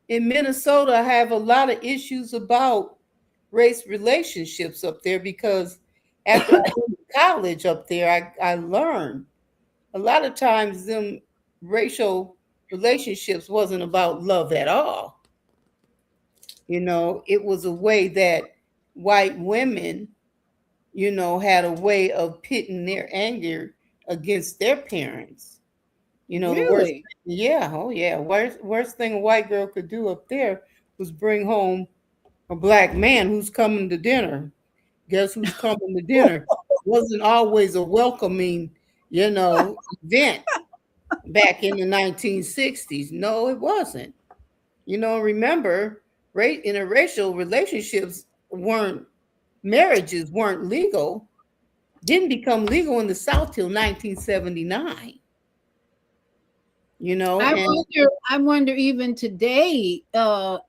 in Minnesota, I have a lot of issues about race relationships up there because after I went to college up there, I learned a lot of times them racial relationships wasn't about love at all. It was a way that white women, had a way of pitting their anger against their parents. The worst, Really? yeah, oh yeah, worst thing a white girl could do up there was bring home a black man who's coming to dinner. Guess who's coming to dinner? Wasn't always a welcoming, event back in the 1960s. No, it wasn't. Remember, interracial relationships marriages weren't legal, didn't become legal in the South till 1979. And I wonder even today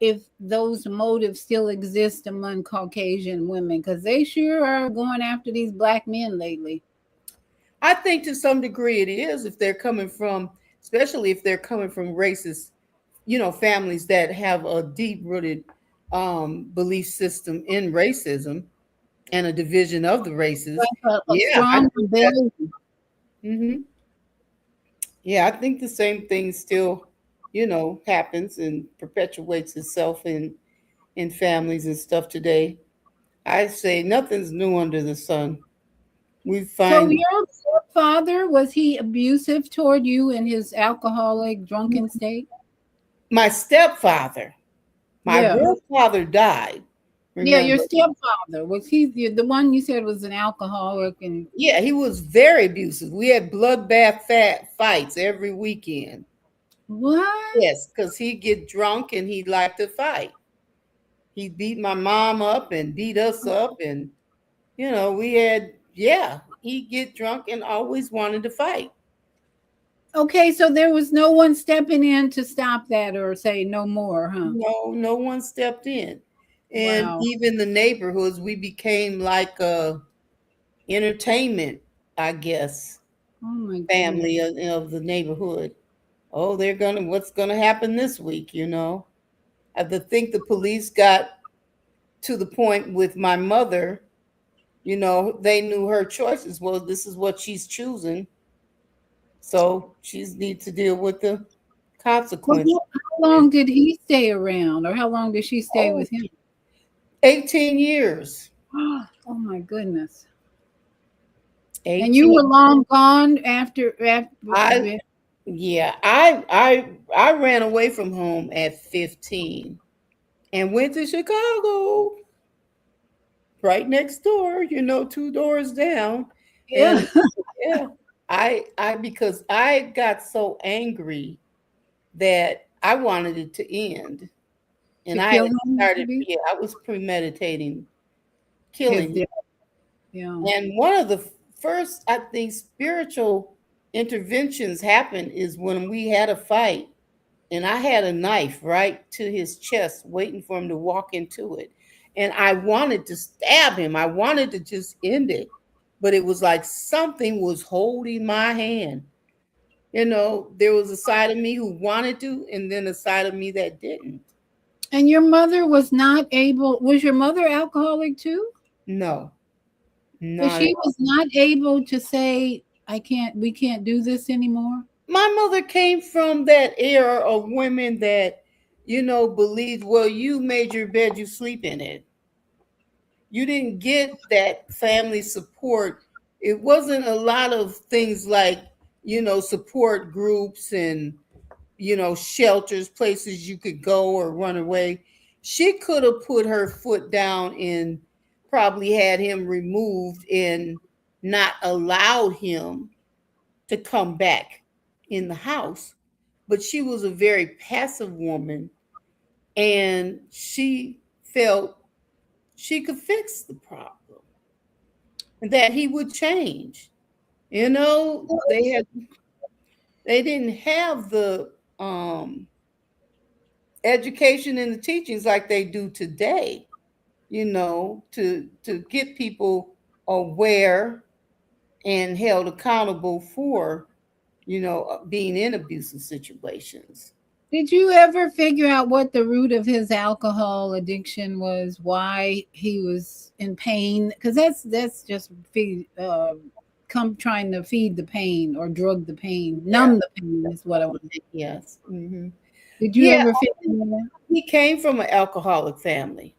if those motives still exist among Caucasian women because they sure are going after these black men lately. I think to some degree it is if they're coming from, especially if they're coming from racist, families that have a deep-rooted belief system in racism and a division of the races. Like a Yeah, strong rebellion. Yeah, I think the same thing still, happens and perpetuates itself in families and stuff today. I say nothing's new under the sun. We So find your father, was he abusive toward you in his alcoholic, drunken state? my stepfather, my Yeah. real father died. Yeah, your Remember? stepfather, was he the one you said was an alcoholic and Yeah, he was very abusive. We had bloodbath fights every weekend. what? Yes, because he'd get drunk and he'd like to fight. He'd beat my mom up and beat us up. And, he'd get drunk and always wanted to fight. Okay, so there was no one stepping in to stop that or say no more, huh? No one stepped in. And Wow. even the neighborhoods, we became like a entertainment, I guess, Oh my family goodness. of the neighborhood. Oh, what's gonna happen this week, I think the police got to the point with my mother, they knew her choices. Well, this is what she's choosing. So she needs to deal with the Well, consequences. how long did he stay around or how long did she stay Oh, with him? 18 years. Oh my goodness. 18. And you were long gone after I I ran away from home at 15 and went to Chicago, right next door, 2 doors down. yeah. And yeah, I because I got so angry that I wanted it to end. And To I kill had him, started, maybe? I was premeditating His killing him. death. Yeah. And one of the first, I think, spiritual interventions happened is when we had a fight and I had a knife right to his chest, waiting for him to walk into it. And I wanted to stab him. I wanted to just end it. But it was like something was holding my hand. There was a side of me who wanted to, and then a side of me that didn't. And your mother was not able, was your mother alcoholic too? No, So not she was not able to say, we can't do this anymore? my mother came from that era of women that, believed, well, you made your bed, you sleep in it. You didn't get that family support. It wasn't a lot of things like, support groups and, shelters, places you could go or run away. She could have put her foot down and probably had him removed and not allowed him to come back in the house. But she was a very passive woman, and she felt she could fix the problem and that he would change. They didn't have the education and the teachings like they do today, to get people aware and held accountable for, being in abusive situations. Did you ever figure out what the root of his alcohol addiction was? Why he was in pain? Because that's just come trying to feed the pain or drug the pain, numb the pain is what I want to say. Yes. Mm-hmm. Did you ever figure that? He came from an alcoholic family.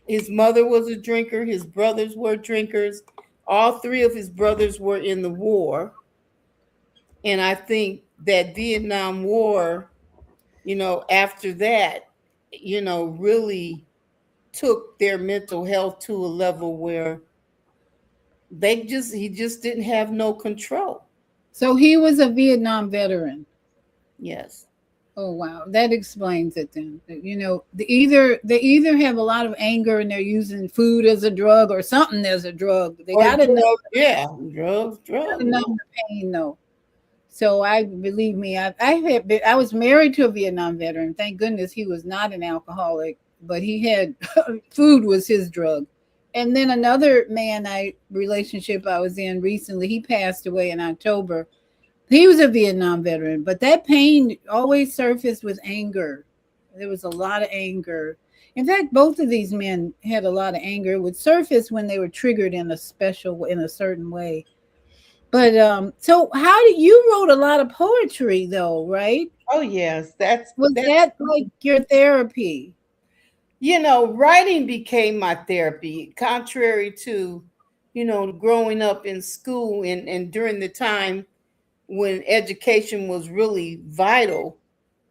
His mother was a drinker. His brothers were drinkers. All three of his brothers were in the war. And I think that Vietnam War, after that, really took their mental health to a level where he just didn't have no control. So he was a Vietnam veteran. Yes. Oh wow, that explains it then. They either have a lot of anger and they're using food as a drug or something as a drug. They got to know. Yeah, drugs. Numb the pain though. So believe me, I was married to a Vietnam veteran. Thank goodness he was not an alcoholic, but he had food was his drug. And then another relationship I was in recently, he passed away in October. He was a Vietnam veteran, but that pain always surfaced with anger. There was a lot of anger. In fact, both of these men had a lot of anger. It would surface when they were triggered in a certain way. But so how did you wrote a lot of poetry though, right? Oh yes, that like your therapy? Writing became my therapy, contrary to, growing up in school and during the time when education was really vital.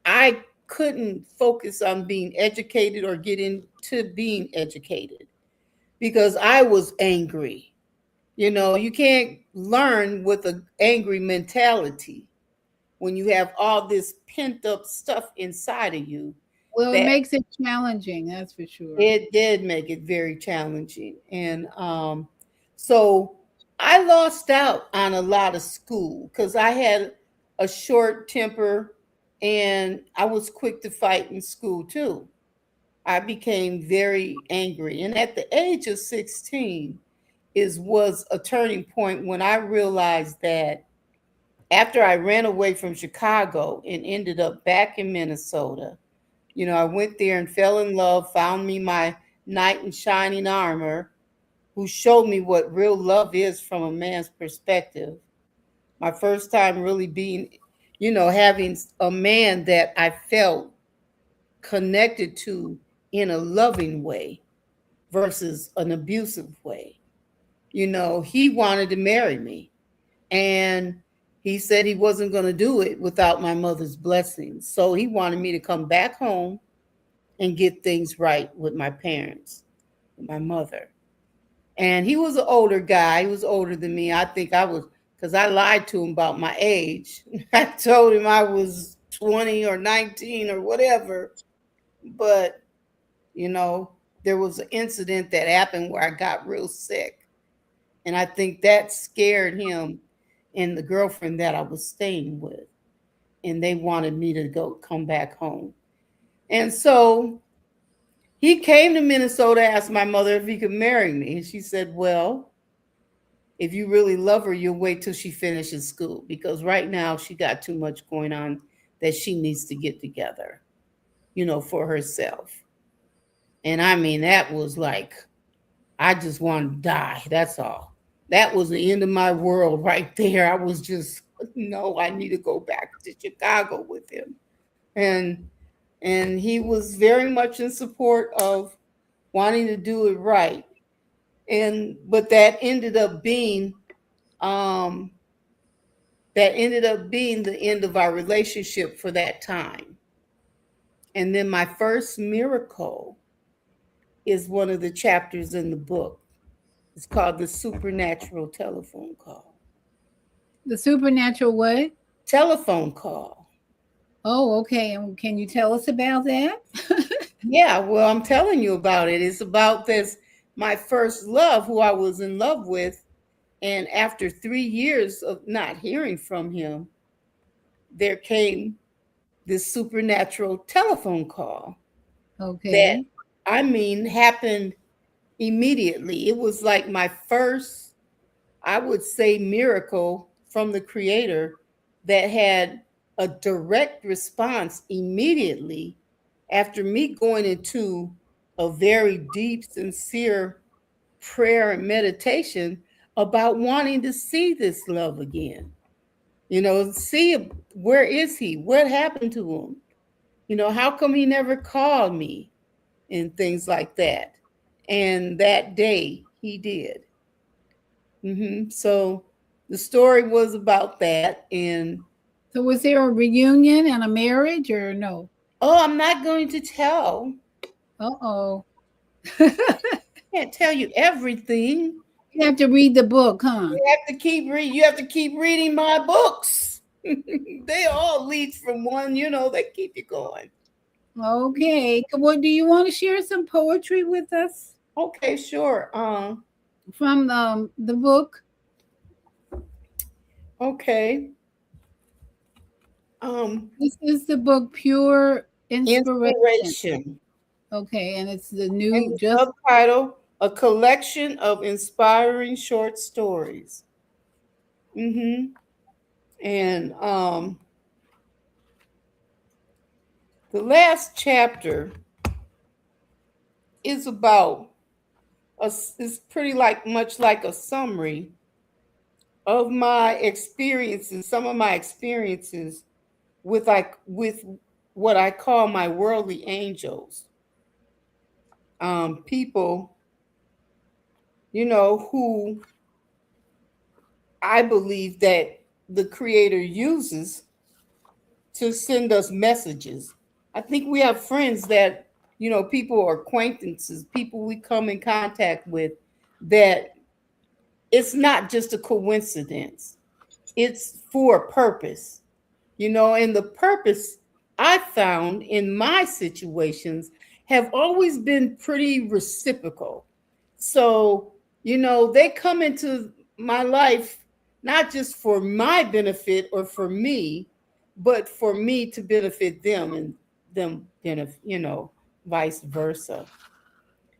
I couldn't focus on being educated or get into being educated because I was angry. You can't learn with an angry mentality when you have all this pent up stuff inside of you. Well, it makes it challenging, that's for sure. It did make it very challenging. And so I lost out on a lot of school because I had a short temper and I was quick to fight in school too. I became very angry. And at the age of 16 was a turning point when I realized that after I ran away from Chicago and ended up back in Minnesota, I went there and fell in love, found me my knight in shining armor, who showed me what real love is from a man's perspective. My first time really being, having a man that I felt connected to in a loving way versus an abusive way. He wanted to marry me, and he said he wasn't going to do it without my mother's blessings. So he wanted me to come back home and get things right with my parents, with my mother. And he was an older guy. He was older than me. I think I was, because I lied to him about my age. I told him I was 20 or 19 or whatever. But, there was an incident that happened where I got real sick. And I think that scared him and the girlfriend that I was staying with. And they wanted me to come back home. And so he came to Minnesota, asked my mother if he could marry me. And she said, well, if you really love her, you'll wait till she finishes school, because right now she got too much going on that she needs to get together, for herself. And I mean, that was like, I just wanted to die. That's all. That was the end of my world right there. I was just no, I need to go back to Chicago with him. And he was very much in support of wanting to do it right. But that ended up being the end of our relationship for that time. And then my first miracle is one of the chapters in the book. It's called The Supernatural Telephone Call. The supernatural what? Telephone call. Oh, okay. And can you tell us about that? Yeah, well, I'm telling you about it. It's about this, my first love, who I was in love with. And after 3 years of not hearing from him, there came this supernatural telephone call that, Okay. happened immediately. It was like my first, I would say, miracle from the Creator that had a direct response immediately after me going into a very deep, sincere prayer and meditation about wanting to see this love again. See, where is he? What happened to him? How come he never called me and things like that? And that day he did. So the story was about that. And So was there a reunion and a marriage or no? I'm not going to tell. Uh-oh. I can't tell you everything. You have to read the book, huh? You have to keep reading my books. They all lead from one, they keep you going. Okay. Well, do you want to share some poetry with us Okay, sure. from the book? Okay. This is the book Pure Inspiration. Inspiration. Okay, and it's the And new the subtitle, A Collection of Inspiring Short Stories. And the last chapter is about is pretty much like a summary of my experiences, some of my experiences with what I call my worldly angels. People, who I believe that the Creator uses to send us messages. I think we have friends that, people or acquaintances, people we come in contact with, that it's not just a coincidence. It's for a purpose, and the purpose I found in my situations have always been pretty reciprocal. So, they come into my life not just for my benefit or for me, but for me to benefit them and them, vice versa.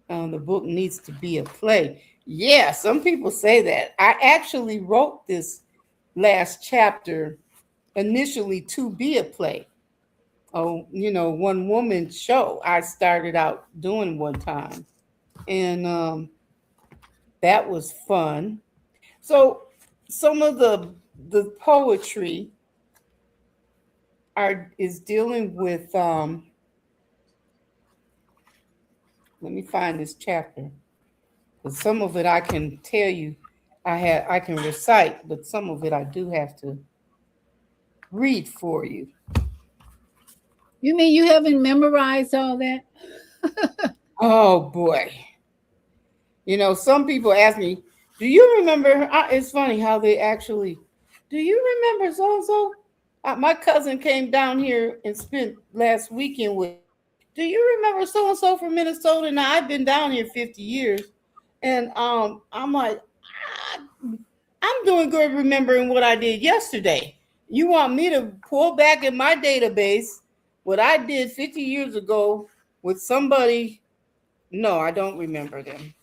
The book needs to be a play. Yeah, some people say that. I actually wrote this last chapter initially to be a play. One woman show I started out doing one time. And that was fun. So some of the poetry is dealing with let me find this chapter. Because some of it I can tell you I can recite, but some of it I do have to read for you. You mean you haven't memorized all that? Oh boy. Some people ask me, do you remember? It's funny how they actually, do you remember so-and-so? My cousin came down here and spent last weekend with, do you remember so-and-so from Minnesota? Now, I've been down here 50 years. And I'm like, I'm doing good remembering what I did yesterday. You want me to pull back in my database what I did 50 years ago with somebody? No, I don't remember them.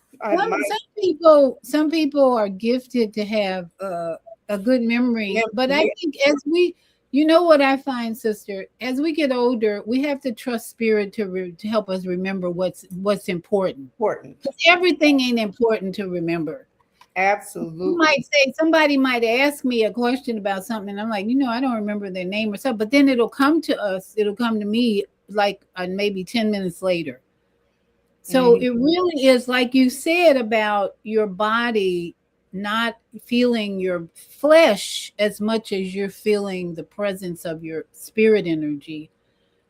Some people are gifted to have a good memory, but I think what I find, sister, as we get older, we have to trust spirit to help us remember what's important. Because everything ain't important to remember. Absolutely. You might say, somebody might ask me a question about something, and I'm like, I don't remember their name or something, but then it'll come to us, it'll come to me like maybe 10 minutes later. So it really is like you said about your body not feeling your flesh as much as you're feeling the presence of your spirit energy.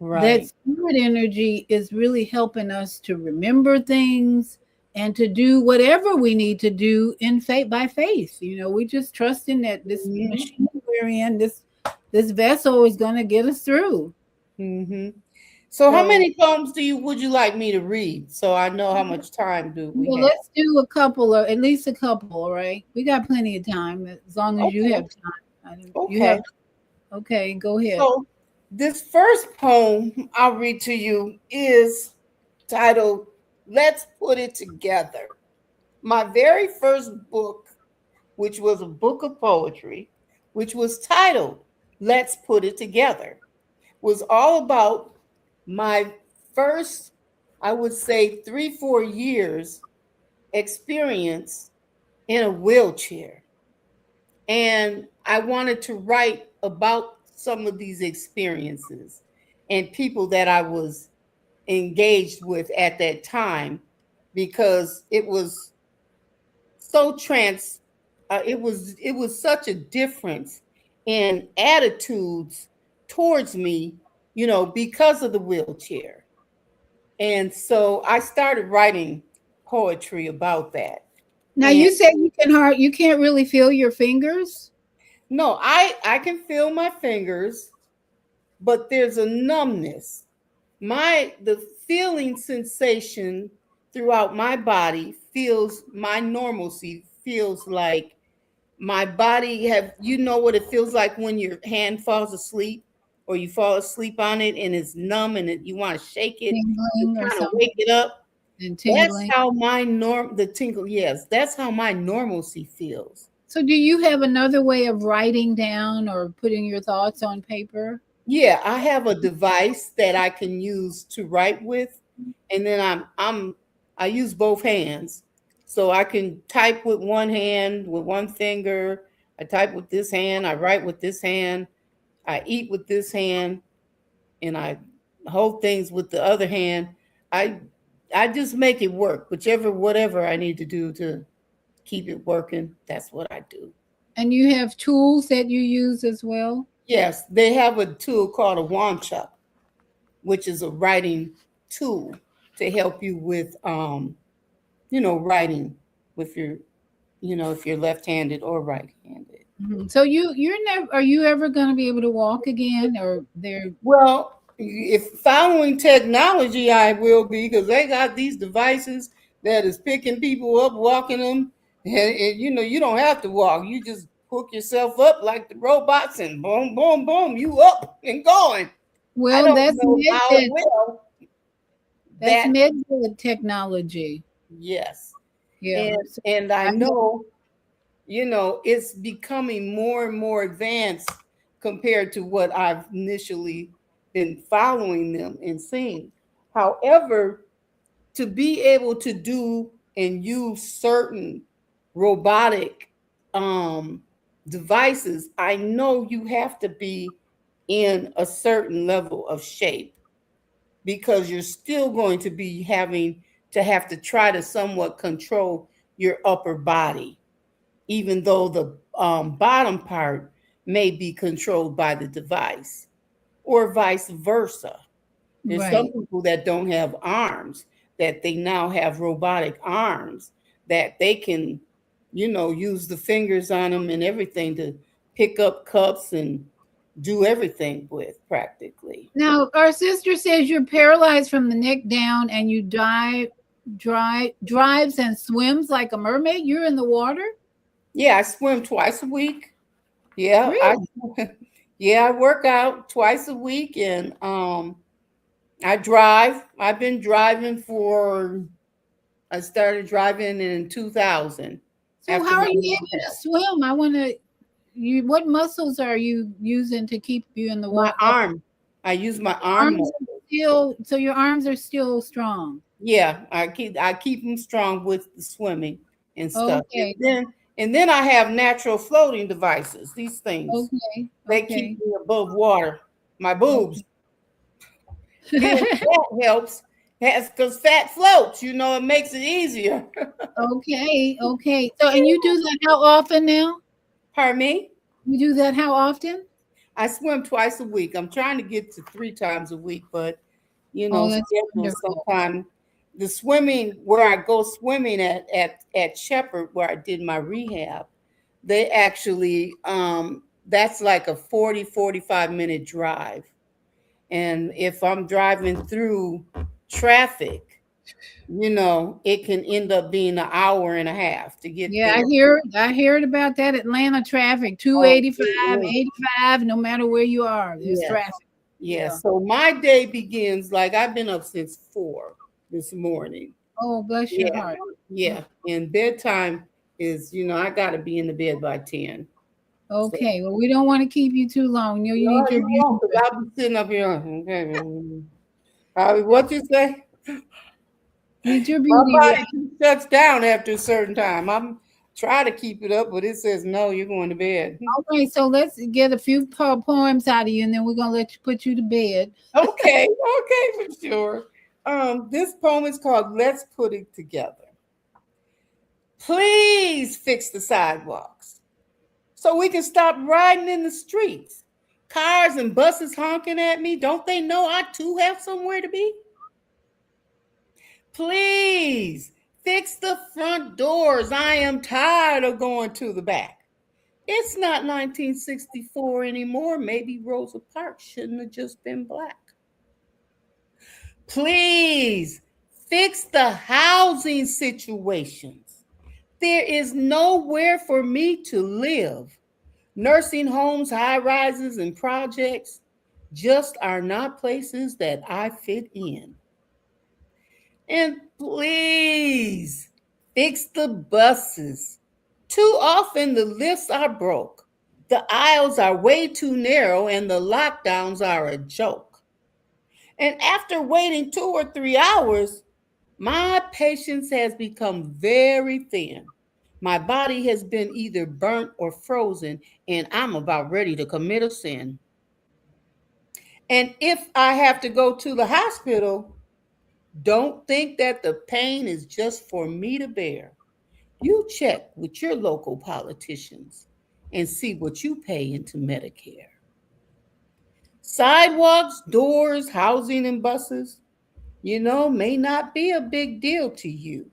Right. That spirit energy is really helping us to remember things and to do whatever we need to do in faith, by faith. We just trusting that this machine we're in, this vessel is going to get us through. So how many poems would you like me to read, so I know how much time do we have? Let's do a couple, or at least a couple. All right, we got plenty of time, as long as you have time. Okay. Okay, go ahead. So this first poem I'll read to you is titled "Let's Put It Together." My very first book, which was a book of poetry, which was titled "Let's Put It Together," was all about my first, I would say, 3-4 years experience in a wheelchair. And I wanted to write about some of these experiences and people that I was engaged with at that time, because it was so it was such a difference in attitudes towards me, because of the wheelchair. And so I started writing poetry about that. Now, you said you can't really feel your fingers? No, I can feel my fingers, but there's a numbness. The feeling sensation throughout my body my normalcy feels like my body what it feels like when your hand falls asleep, or you fall asleep on it and it's numb and you want to shake it to kind of wake it up. That's how the tingle, yes, that's how my normalcy feels. So do you have another way of writing down or putting your thoughts on paper? Yeah, I have a device that I can use to write with, and then I use both hands. So I can type with one hand, with one finger. I type with this hand, I write with this hand, I eat with this hand, and I hold things with the other hand. I just make it work, whatever I need to do to keep it working, that's what I do. And you have tools that you use as well? Yes, they have a tool called a Wanchup, which is a writing tool to help you with writing with your, if you're left-handed or right-handed. So are you ever going to be able to walk again, or well, if following technology, I will be, because they got these devices that is picking people up, walking them, and you don't have to walk. You just hook yourself up like the robots, and boom, boom, boom, you up and going. Well, that's med technology. Yes. Yeah. And I know, it's becoming more and more advanced compared to what I've initially been following them and seeing. However, to be able to do and use certain robotic devices, I know you have to be in a certain level of shape, because you're still going to be having to try to somewhat control your upper body, even though the bottom part may be controlled by the device, or vice versa. There's some people that don't have arms, that they now have robotic arms that they can, use the fingers on them and everything to pick up cups and do everything with, practically. Now, our sister says you're paralyzed from the neck down, and you drives and swims like a mermaid. You're in the water? Yeah, I swim twice a week. Yeah, really? I work out twice a week, and I drive. I've been driving I started driving in 2000. So how are you able to swim? I want to. What muscles are you using to keep you in the water? My arm. I use my arm. So your arms are still strong. Yeah, I keep them strong with the swimming and stuff. Okay. And then I have natural floating devices. These things, Okay. they Okay. keep me above water. My boobs. Being Okay. fat helps. Because fat floats, it makes it easier. Okay. Okay. So, and you do that how often now? Pardon me? You do that how often? I swim twice a week. I'm trying to get to 3 times a week, but Oh, that's schedule wonderful. sometime. The swimming where I go swimming at Shepherd, where I did my rehab, they actually that's like a 45 minute drive. And if I'm driving through traffic, it can end up being an hour and a half to get Yeah, there. I heard about that Atlanta traffic, Oh, 285, 85, no matter where you are, there's yeah. traffic. Yeah. Yeah. So my day begins like I've been up since 4 this morning. Oh, bless your Yeah. heart. Yeah. And bedtime is, I got to be in the bed by 10. So, Okay, well, we don't want to keep you too long. You no, need your you beauty won't, 'cause rest. I'll be sitting up here. Okay. What you say? Need your My beauty rest. body shuts down after a certain time. I'm trying to keep it up, but it says no, you're going to bed. All right, so let's get a few poems out of you, and then we're gonna put you to bed. Okay, for sure. This poem is called "Let's Put It Together." Please fix the sidewalks so we can stop riding in the streets. Cars and buses honking at me. Don't they know I too have somewhere to be? Please fix the front doors. I am tired of going to the back. It's not 1964 anymore. Maybe Rosa Parks shouldn't have just been black. Please fix the housing situations. There is nowhere for me to live. Nursing homes, high rises, and projects just are not places that I fit in. And please fix the buses. Too often the lifts are broke. The aisles are way too narrow and the lockdowns are a joke. And after waiting 2 or 3 hours, my patience has become very thin. My body has been either burnt or frozen, and I'm about ready to commit a sin. And if I have to go to the hospital, don't think that the pain is just for me to bear. You check with your local politicians and see what you pay into Medicare. Sidewalks, doors, housing, and buses, may not be a big deal to you,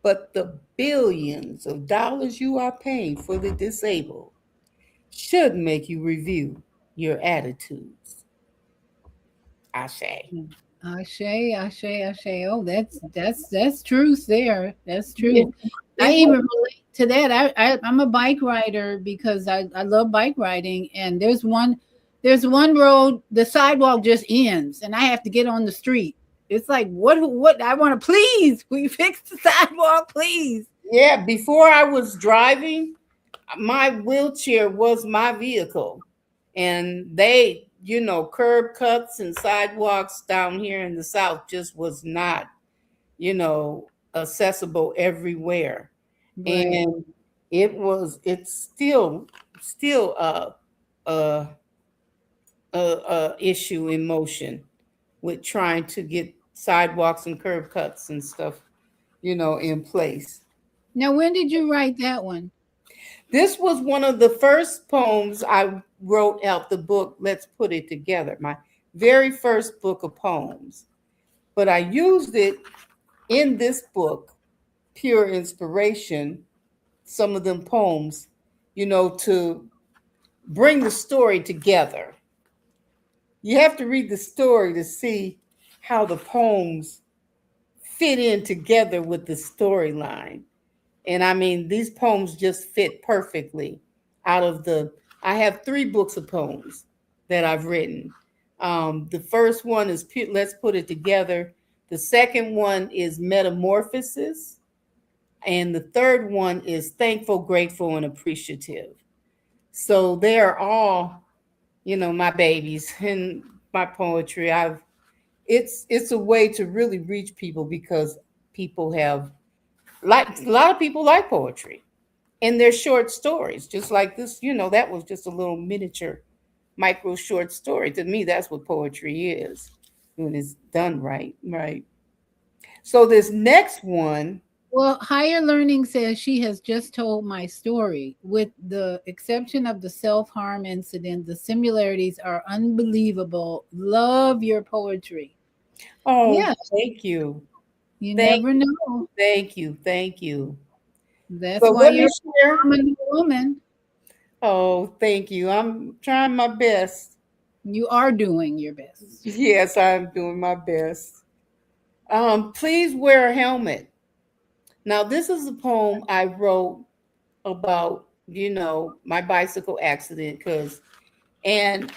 but the billions of dollars you are paying for the disabled should make you review your attitudes. I say. Ashe, Ashe, Ashe. Oh, that's truth there. That's Yeah, truth. I it even was. relate to that. I'm a bike rider because I love bike riding, and there's one road the sidewalk just ends, and I have to get on the street. It's like what I want to please. Will you fix the sidewalk, please? Yeah, before I was driving, my wheelchair was my vehicle. And they, curb cuts and sidewalks down here in the South just was not, accessible everywhere. Right. And it's still a issue in motion with trying to get sidewalks and curb cuts and stuff, in place. Now, when did you write that one? This was one of the first poems I wrote out the book, Let's Put It Together, my very first book of poems. But I used it in this book, Pure Inspiration, some of them poems, to bring the story together. You have to read the story to see how the poems fit in together with the storyline. And I mean, these poems just fit perfectly I have 3 books of poems that I've written. The first one is Let's Put It Together. The second one is Metamorphosis. And the third one is Thankful, Grateful, and Appreciative. So they are all, my babies and my poetry. It's a way to really reach people because people have like a lot of people like poetry. And they're short stories, just like this. That was just a little miniature, micro short story. To me, that's what poetry is when it's done right. Right. So this next one, Well, Higher Learning says she has just told my story. With the exception of the self harm incident, the similarities are unbelievable. Love your poetry. oh, Yes, thank you. you Thank never you. know. Thank you. Thank you. That's So why let me you're share. a woman. Woman. Oh, thank you. I'm trying my best. You are doing your best. Yes, I'm doing my best. Please wear a helmet. Now, this is a poem I wrote about, my bicycle accident, and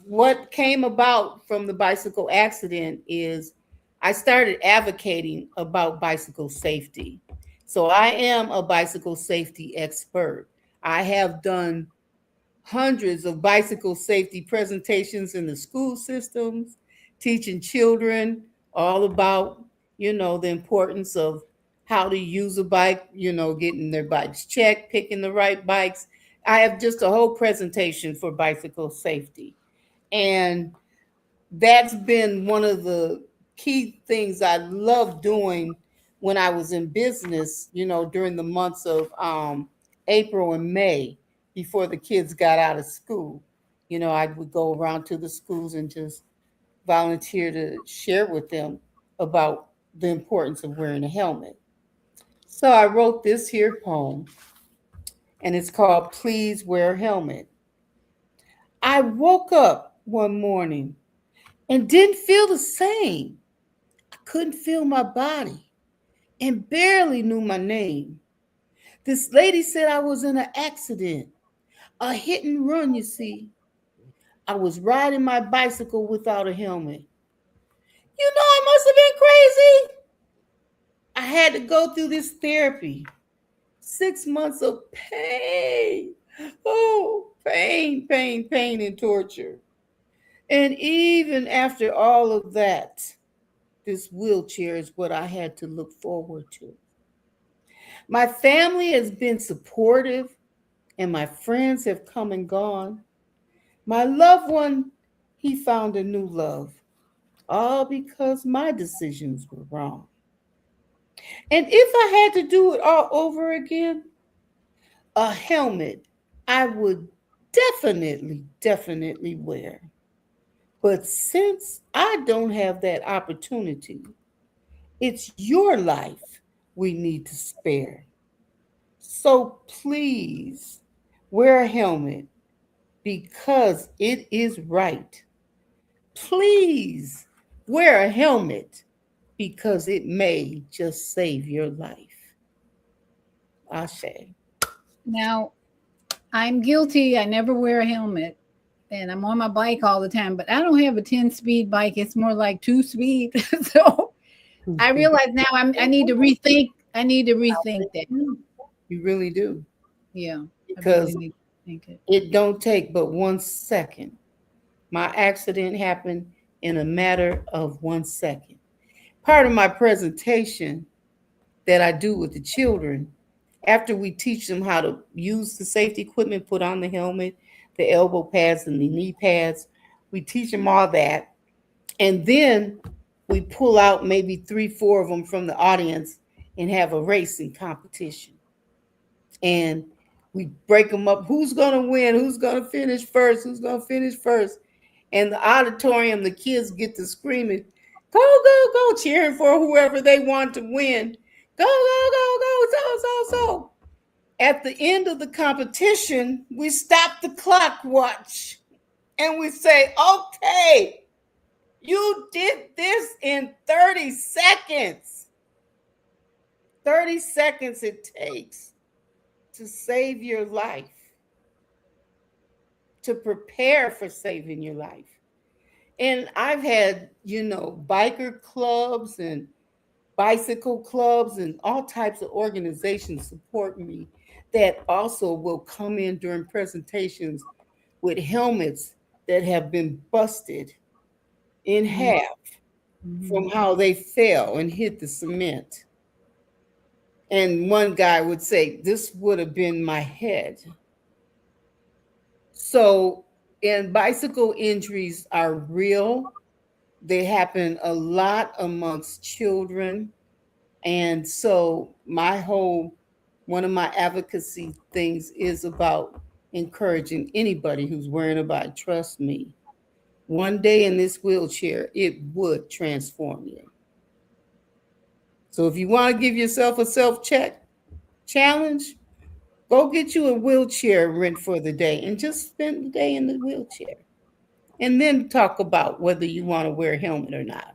what came about from the bicycle accident is I started advocating about bicycle safety. So I am a bicycle safety expert. I have done hundreds of bicycle safety presentations in the school systems, teaching children all about, the importance of how to use a bike, getting their bikes checked, picking the right bikes. I have just a whole presentation for bicycle safety. And that's been one of the key things I love doing when I was in business, during the months of April and May before the kids got out of school. I would go around to the schools and just volunteer to share with them about the importance of wearing a helmet. So I wrote this here poem, and it's called Please Wear a Helmet. I woke up one morning and didn't feel the same. Couldn't feel my body and barely knew my name. This lady said I was in an accident, a hit and run, you see. I was riding my bicycle without a helmet. I must have been crazy. I had to go through this therapy. 6 months of pain. Oh, pain, pain, pain, and torture. And even after all of that, this wheelchair is what I had to look forward to. My family has been supportive, and my friends have come and gone. My loved one, he found a new love, all because my decisions were wrong. And if I had to do it all over again, a helmet I would definitely, definitely wear. But since I don't have that opportunity, it's your life we need to spare. So please wear a helmet because it is right. Please wear a helmet because it may just save your life. Ashe. Now, I'm guilty. I never wear a helmet and I'm on my bike all the time, but I don't have a 10-speed bike. It's more like 2-speed. So I realize now I need to rethink. I need to rethink that. You really do. Yeah. Because I really need to think it. it don't take but 1 second. My accident happened in a matter of 1 second. Part of my presentation that I do with the children, after we teach them how to use the safety equipment, put on the helmet, the elbow pads, and the knee pads, we teach them all that. And then we pull out maybe 3, 4 of them from the audience and have a racing competition. And we break them up. Who's going to win? Who's going to finish first? Who's going to finish first? And the auditorium, the kids get to screaming, go, go, go, cheering for whoever they want to win. Go, go, go, go, so. At the end of the competition, we stop the clock watch and we say, okay, you did this in 30 seconds. 30 seconds it takes to save your life, to prepare for saving your life. And I've had, biker clubs and bicycle clubs and all types of organizations support me that also will come in during presentations with helmets that have been busted in half from how they fell and hit the cement. And one guy would say, this would have been my head. So, and bicycle injuries are real. They happen a lot amongst children. And so one of my advocacy things is about encouraging anybody who's worrying about, trust me, one day in this wheelchair, it would transform you. So if you want to give yourself a self-check challenge, go get you a wheelchair rent for the day and just spend the day in the wheelchair. And then talk about whether you want to wear a helmet or not.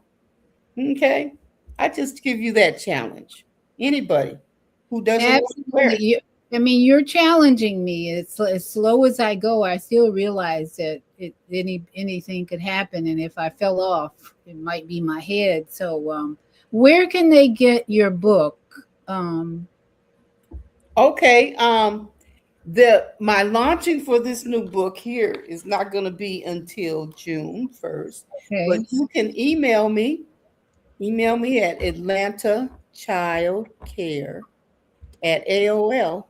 Okay? I just give you that challenge. Anybody who doesn't want to wear it. I mean, you're challenging me. It's as slow as I go. I still realize that anything could happen, and if I fell off, it might be my head. So, where can they get your book? Okay. My launching for this new book here is not going to be until June 1st. Okay. But you can email me. Email me at atlantachildcare@AOL.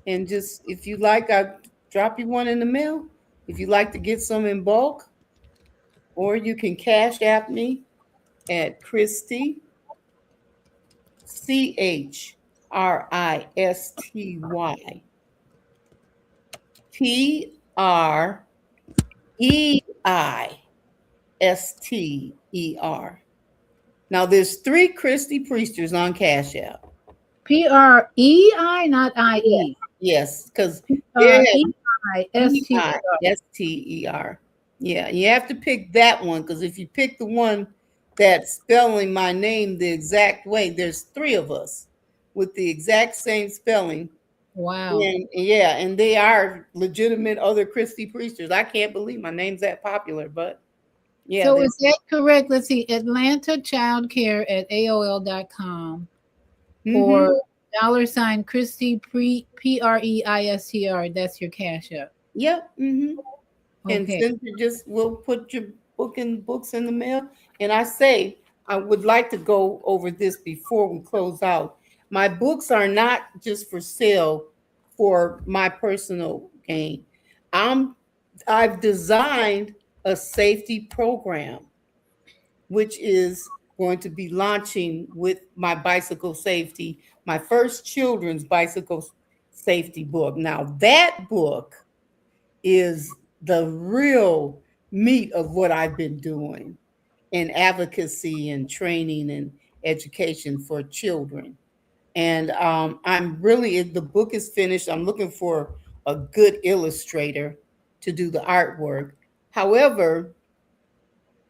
And just, if you like, I'll drop you one in the mail. If you'd like to get some in bulk, or you can cash app me at Christy, CHRISTY, PREISTER. Now there's 3 Christy Priesters on Cash App. PREI, not IE. Yes, because PREISTER. Yeah, you have to pick that one, because if you pick the one that's spelling my name the exact way, there's 3 of us with the exact same spelling. Wow. And they are legitimate other Christy Priesters. I can't believe my name's that popular, but yeah. So is that correct? Let's see, atlantachildcare@AOL.com or $ Christy PREISTR. That's your cash app. Yep. Okay. And since we'll put your books in the mail. And I would like to go over this before we close out. My books are not just for sale for my personal gain. I've designed a safety program, which is going to be launching with my bicycle safety, my first children's bicycle safety book. Now that book is the real meat of what I've been doing in advocacy and training and education for children. And the book is finished. I'm looking for a good illustrator to do the artwork. However,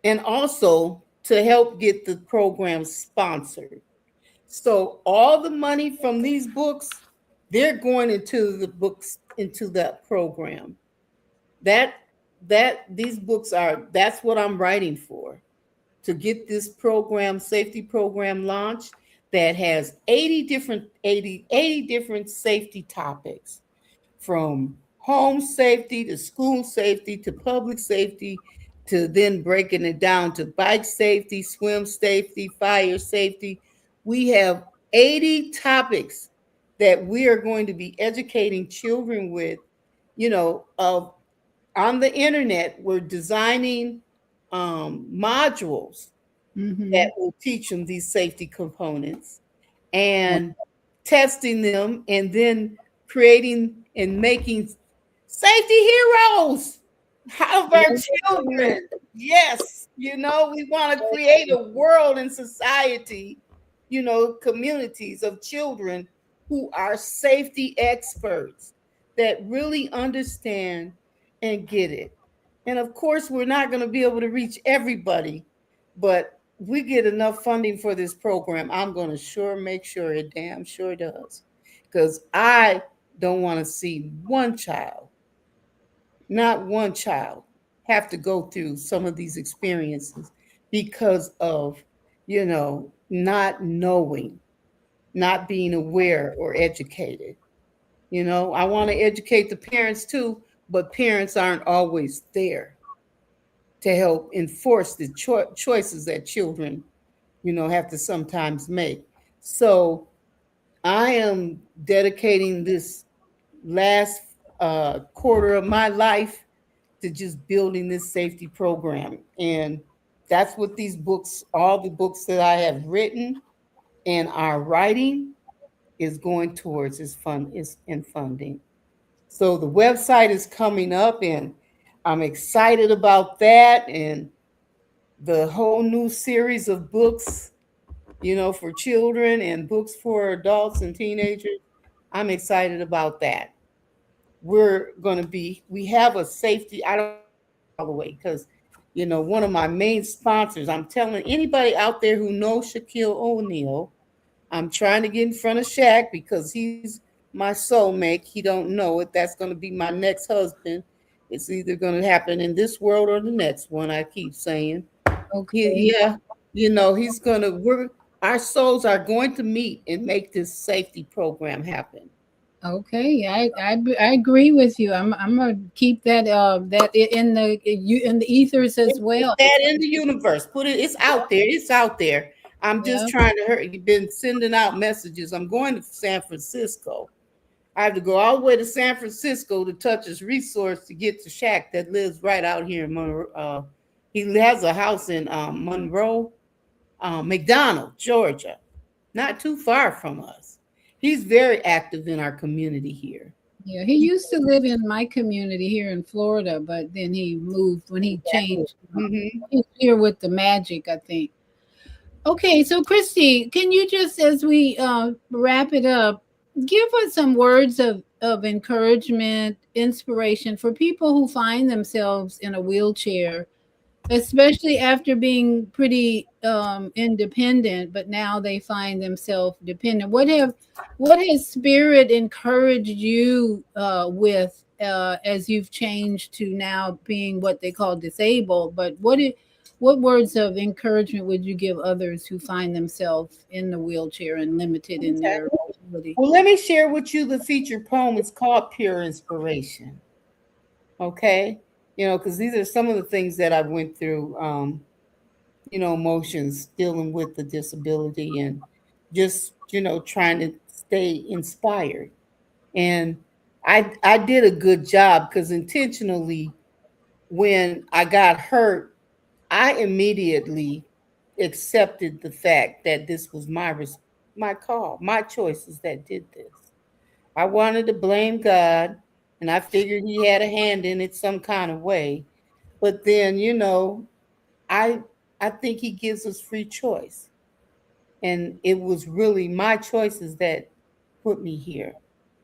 and also to help get the program sponsored. So all the money from these books, they're going into the books, into that program. These books that's what I'm writing for, to get this program, safety program launched, that has 80 different safety topics, from home safety to school safety to public safety, to then breaking it down to bike safety, swim safety, fire safety. We have 80 topics that we are going to be educating children with, on the internet. We're designing modules that will teach them these safety components, and testing them, and then creating and making safety heroes out of our children. Yes, we want to create a world and society, communities of children who are safety experts that really understand and get it. And of course, we're not going to be able to reach everybody, but we get enough funding for this program, I'm going to make sure it damn sure does. Because I don't want to see not one child, have to go through some of these experiences because of, not knowing, not being aware or educated. I want to educate the parents too, but parents aren't always there to help enforce the choices that children, have to sometimes make. So I am dedicating this last quarter of my life to just building this safety program. And that's what these books, all the books that I have written and are writing, is going towards is in funding. So the website is coming up, and I'm excited about that. And the whole new series of books, for children and books for adults and teenagers, I'm excited about that. We have a safety, I don't all the way, because one of my main sponsors, I'm telling anybody out there who knows Shaquille O'Neal, I'm trying to get in front of Shaq because he's my soulmate. He don't know it. That's going to be my next husband. It's either going to happen in this world or the next one, I keep saying. Okay. Yeah, he's going to work. Our souls are going to meet and make this safety program happen. Okay, I agree with you. I'm gonna keep that in the ethers as It's well. that in the universe. Put it. It's out there. It's out there. I'm Yeah. just trying to hurt. You've been sending out messages. I'm going to San Francisco. I have to go all the way to San Francisco to touch his resource to get to Shaq that lives right out here in Monroe. He has a house in Monroe, McDonald, Georgia, not too far from us. He's very active in our community here. Yeah, he used to live in my community here in Florida, but then he moved when he changed. Mm-hmm. He's here with the magic, I think. Okay, so Christy, can you just, as we wrap it up, give us some words of encouragement, inspiration for people who find themselves in a wheelchair, especially after being pretty independent, but now they find themselves dependent. What has spirit encouraged you with as you've changed to now being what they call disabled? But what words of encouragement would you give others who find themselves in the wheelchair and limited in Okay. their ability? Well, let me share with you the featured poem. It's called Pure Inspiration. Okay. Because these are some of the things that I went through, emotions dealing with the disability and just, trying to stay inspired. And I did a good job because intentionally, when I got hurt, I immediately accepted the fact that this was my call, my choices that did this. I wanted to blame God, and I figured He had a hand in it some kind of way. But then, I I think He gives us free choice, and it was really my choices that put me here.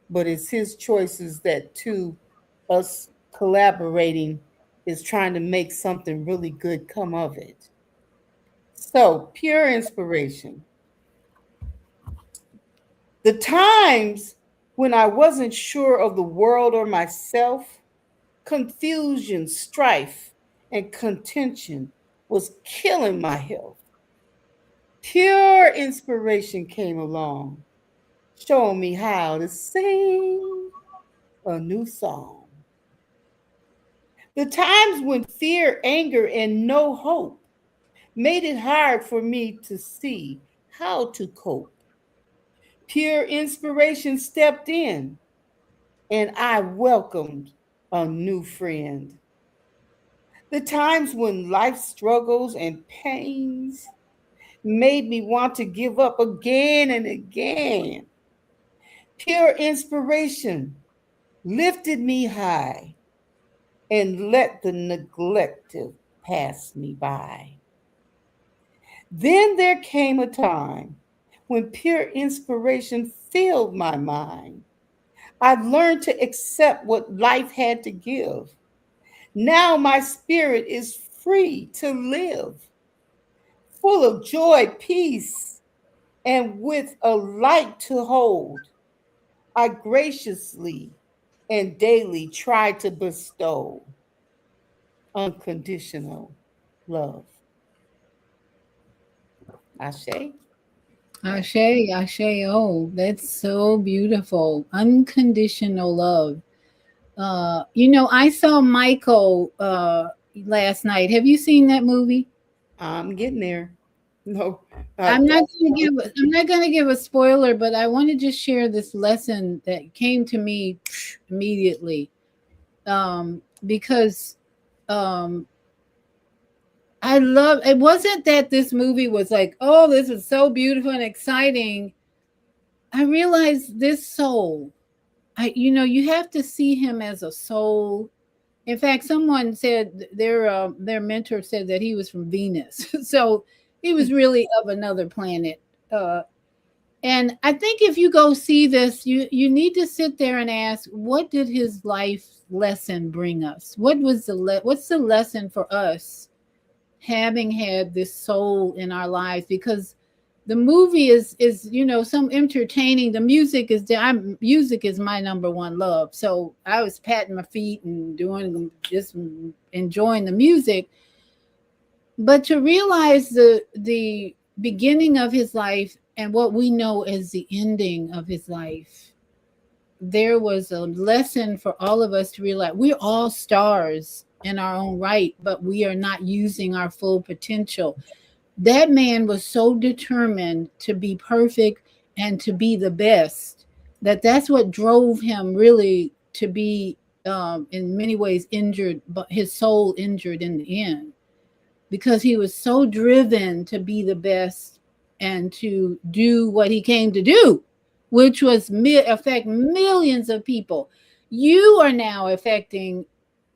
But it's His choices that, to us collaborating, is trying to make something really good come of it. So, pure inspiration. The times when I wasn't sure of the world or myself, confusion, strife, and contention was killing my health. Pure inspiration came along, showing me how to sing a new song. The times when fear, anger, and no hope made it hard for me to see how to cope. Pure inspiration stepped in, and I welcomed a new friend. The times when life struggles and pains made me want to give up again and again. Pure inspiration lifted me high and let the neglected pass me by. Then there came a time when pure inspiration filled my mind. I learned to accept what life had to give. Now my spirit is free to live, full of joy, peace, and with a light to hold. I graciously and daily try to bestow unconditional love. Ashe. Ashe, Ashe, oh, that's so beautiful. Unconditional love. I saw Michael last night. Have you seen that movie? I'm getting there. No, I'm not going to give a spoiler, but I want to just share this lesson that came to me immediately, because um, I love. It wasn't that this movie was like, oh, this is so beautiful and exciting. I realized this soul. You have to see him as a soul. In fact, someone said their mentor said that he was from Venus, so he was really of another planet. And I think if you go see this, you need to sit there and ask, what did his life lesson bring us? What's the lesson for us having had this soul in our lives? Because the movie is some entertaining. The music is my number one love. So I was patting my feet and doing just enjoying the music. But to realize the beginning of his life and what we know as the ending of his life, there was a lesson for all of us to realize we're all stars in our own right, but we are not using our full potential. That man was so determined to be perfect and to be the best that's what drove him really to be in many ways injured, but his soul injured in the end, because he was so driven to be the best and to do what he came to do, which was affect millions of people. You are now affecting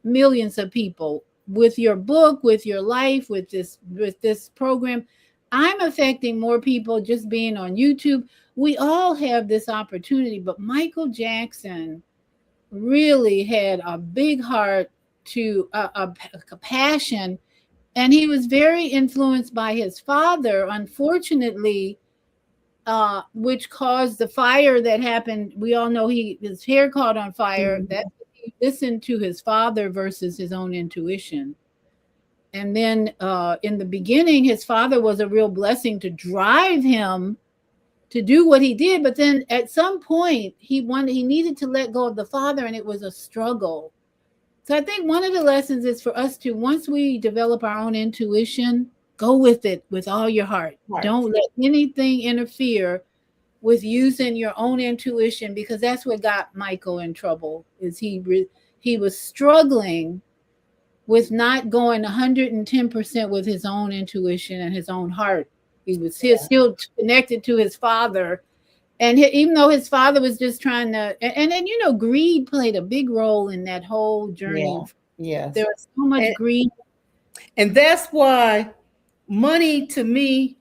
millions of people with your book, with your life, with this program. I'm affecting more people just being on YouTube. We all have this opportunity, but Michael Jackson really had a big heart, to a passion, and he was very influenced by his father, unfortunately, which caused the fire that happened. We all know his hair caught on fire. Mhm. That he listened to his father versus his own intuition. And then in the beginning, his father was a real blessing to drive him to do what he did. But then at some point, he needed to let go of the father, and it was a struggle. So I think one of the lessons is for us to, once we develop our own intuition, go with it with all your heart. Right. Don't let anything interfere with using your own intuition, because that's what got Michael in trouble. Is he was struggling with not going 110% with his own intuition and his own heart. He was still connected to his father, and even though his father was just trying to, and greed played a big role in that whole journey. Yeah. Yes. There was so much And, greed. and that's why money to me,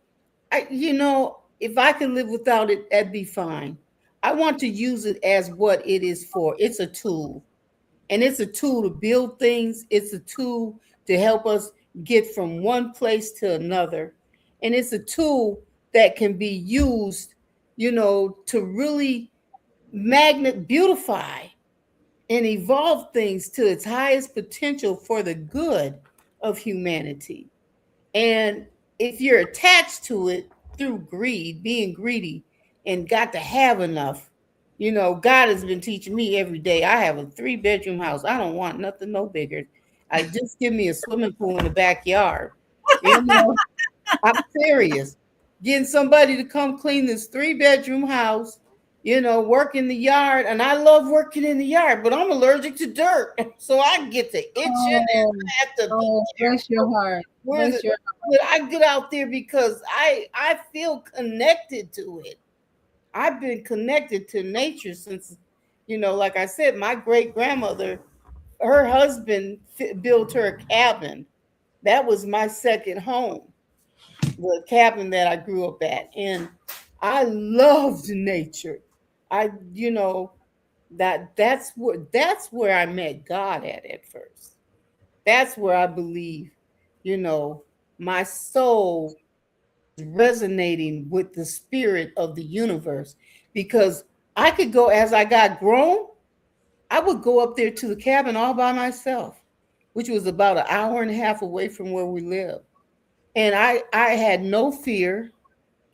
if I can live without it, that'd be fine. I want to use it as what it is for. It's a tool. And it's a tool to build things. It's a tool to help us get from one place to another. And it's a tool that can be used, to really beautify and evolve things to its highest potential for the good of humanity. And if you're attached to it through greed, being greedy, and got to have enough, God has been teaching me every day. I have a 3-bedroom house. I don't want nothing no bigger. I just give me a swimming pool in the backyard. I'm serious. Getting somebody to come clean this 3-bedroom house, work in the yard. And I love working in the yard, but I'm allergic to dirt. So I get to itching and I have to Bless your heart. Bless your but I get out there because I feel connected to it. I've been connected to nature since, like I said, my great grandmother, her husband built her a cabin. That was my second home, the cabin that I grew up at, and I loved nature. I, that's where I met God at first. That's where I believe, you know, my soul resonating with the spirit of the universe, because I could go, as I got grown, I would go up there to the cabin all by myself, which was about an hour and a half away from where we live. And I had no fear.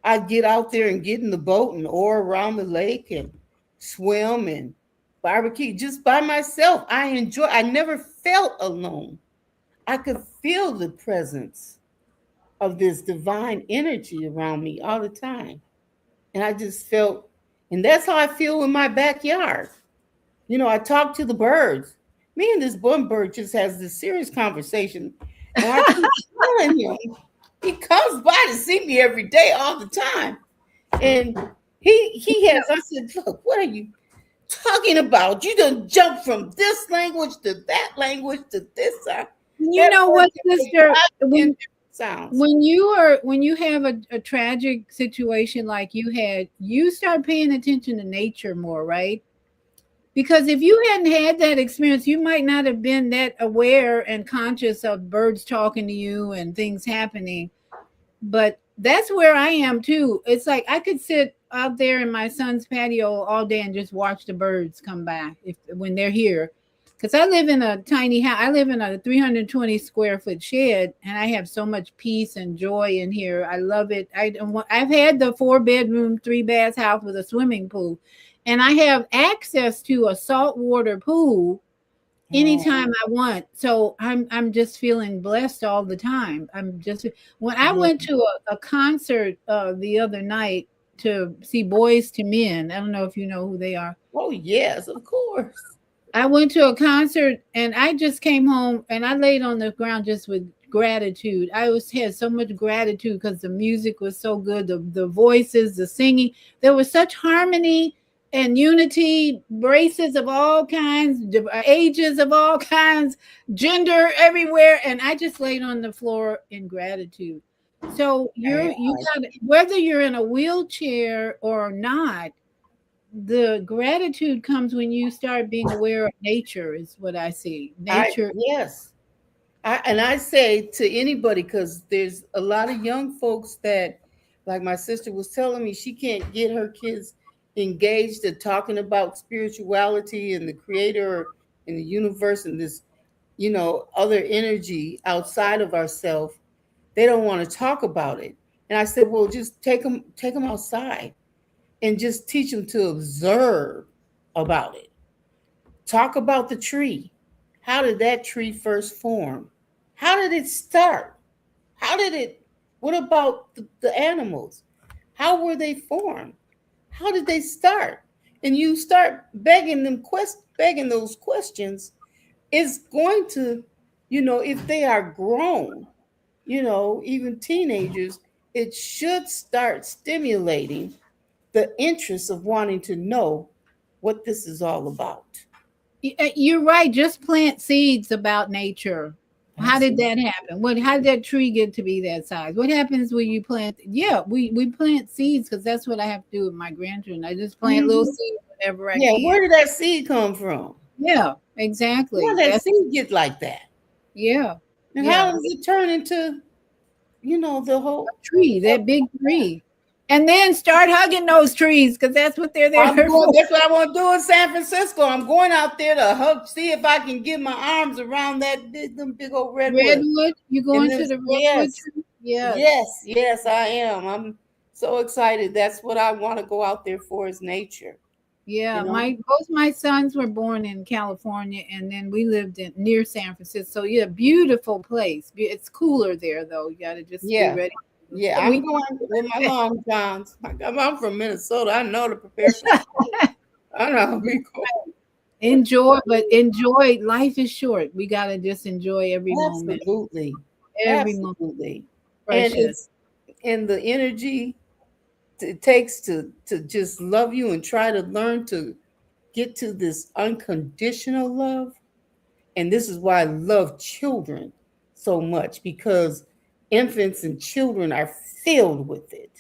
I'd get out there and get in the boat and oar around the lake and swim and barbecue just by myself. I never felt alone. I could feel the presence of this divine energy around me all the time. And I just felt, and that's how I feel in my backyard. You know, I talk to the birds. Me and this one bird just has this serious conversation. And I keep telling him, he comes by to see me every day, all the time. And he has, I said, look, what are you talking about? You done jump from this language to that language to this side. You know what, sister? Sounds. When you have a tragic situation like you had, you start paying attention to nature more, right? Because if you hadn't had that experience, you might not have been that aware and conscious of birds talking to you and things happening. But that's where I am too. It's like I could sit out there in my son's patio all day and just watch the birds come by when they're here. Because I live in a tiny house. I live in a 320 square foot shed, and I have so much peace and joy in here. I love it. I've had the 4-bedroom, 3-bath house with a swimming pool, and I have access to a saltwater pool anytime I want. So I'm just feeling blessed all the time. When I went to a concert the other night to see Boys to Men. I don't know if you know who they are. Oh yes, of course. I went to a concert and I just came home and I laid on the ground just with gratitude. I had so much gratitude because the music was so good, the voices, the singing. There was such harmony and unity, races of all kinds, ages of all kinds, gender everywhere. And I just laid on the floor in gratitude. So you got, whether you're in a wheelchair or not, the gratitude comes when you start being aware of nature, is what I see. Nature. Yes. I say to anybody, because there's a lot of young folks that, like my sister was telling me, she can't get her kids engaged in talking about spirituality and the creator and the universe and this, other energy outside of ourselves. They don't want to talk about it. And I said, well, just take them outside and just teach them to observe about it. Talk about the tree. How did that tree first form? How did it start? What about the animals? How were they formed? How did they start? And you start begging those questions, it's going to, if they are grown, even teenagers, it should start stimulating the interest of wanting to know what this is all about. You're right. Just plant seeds about nature. How did that happen? How did that tree get to be that size? What happens when you plant? Yeah, we plant seeds because that's what I have to do with my grandchildren. I just plant little seeds whenever I can. Where did that seed come from? Yeah, exactly. How did that seed get like that? Yeah. And how does it turn into, the whole tree, that big tree? And then start hugging those trees because that's what they're there for. That's what I want to do in San Francisco. I'm going out there to hug, see if I can get my arms around them big old redwood. You going to the redwood tree? Yes, I am. I'm so excited. That's what I want to go out there for, is nature. Yeah, both my sons were born in California, and then we lived near San Francisco. So yeah, beautiful place. It's cooler there though. You got to just be ready. Yeah, I'm going with my long johns. I'm from Minnesota. I know to prepare for I know. Enjoy. Life is short. We got to just enjoy every moment. Every moment. Precious. And the energy it takes to just love you and try to learn to get to this unconditional love. And this is why I love children so much, because infants and children are filled with it.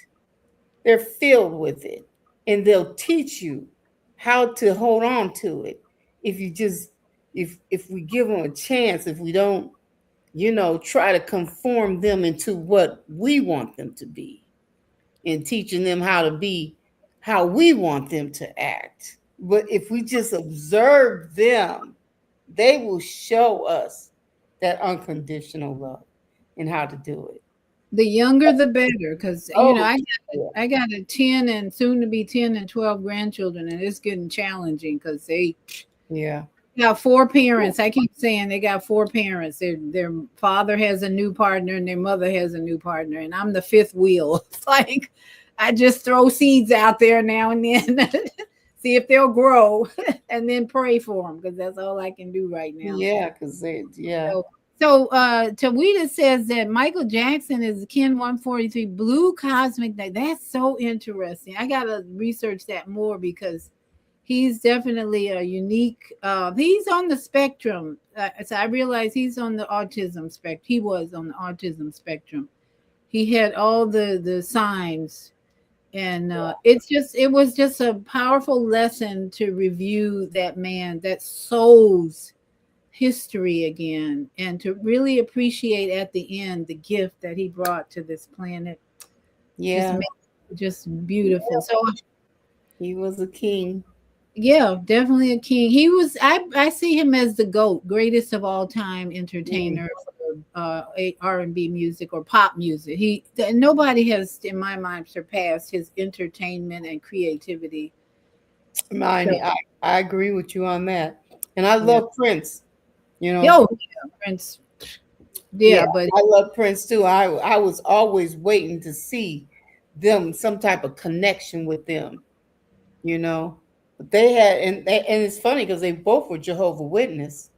They're filled with it. And they'll teach you how to hold on to it. If you just, if we give them a chance, if we don't, try to conform them into what we want them to be, and teaching them how to be how we want them to act. But if we just observe them, they will show us that unconditional love and how to do it. The younger, the better, because I got a 10 and soon to be 10 and 12 grandchildren, and it's getting challenging because got four parents. I keep saying they got four parents. Their father has a new partner and their mother has a new partner, and I'm the fifth wheel. It's like I just throw seeds out there now and then, see if they'll grow, and then pray for them because that's all I can do right now. Yeah, because So Tawita says that Michael Jackson is Kin 143 Blue Cosmic Night. That's so interesting. I gotta research that more because he's definitely a unique. He's on the spectrum. So I realize he's on the autism spectrum. He was on the autism spectrum. He had all the signs, and it was just a powerful lesson to review that man, that soul's history again, and to really appreciate at the end the gift that he brought to this planet. Yeah, just beautiful. Yeah. So he was a king. Yeah, definitely a king. He was. I see him as the GOAT, greatest of all time entertainer for R&B music or pop music. Nobody has, in my mind, surpassed his entertainment and creativity. I agree with you on that, and I love Prince. You know, Prince. But I love Prince too. I was always waiting to see them, some type of connection with them. You know, but they had, and it's funny because they both were Jehovah's Witness.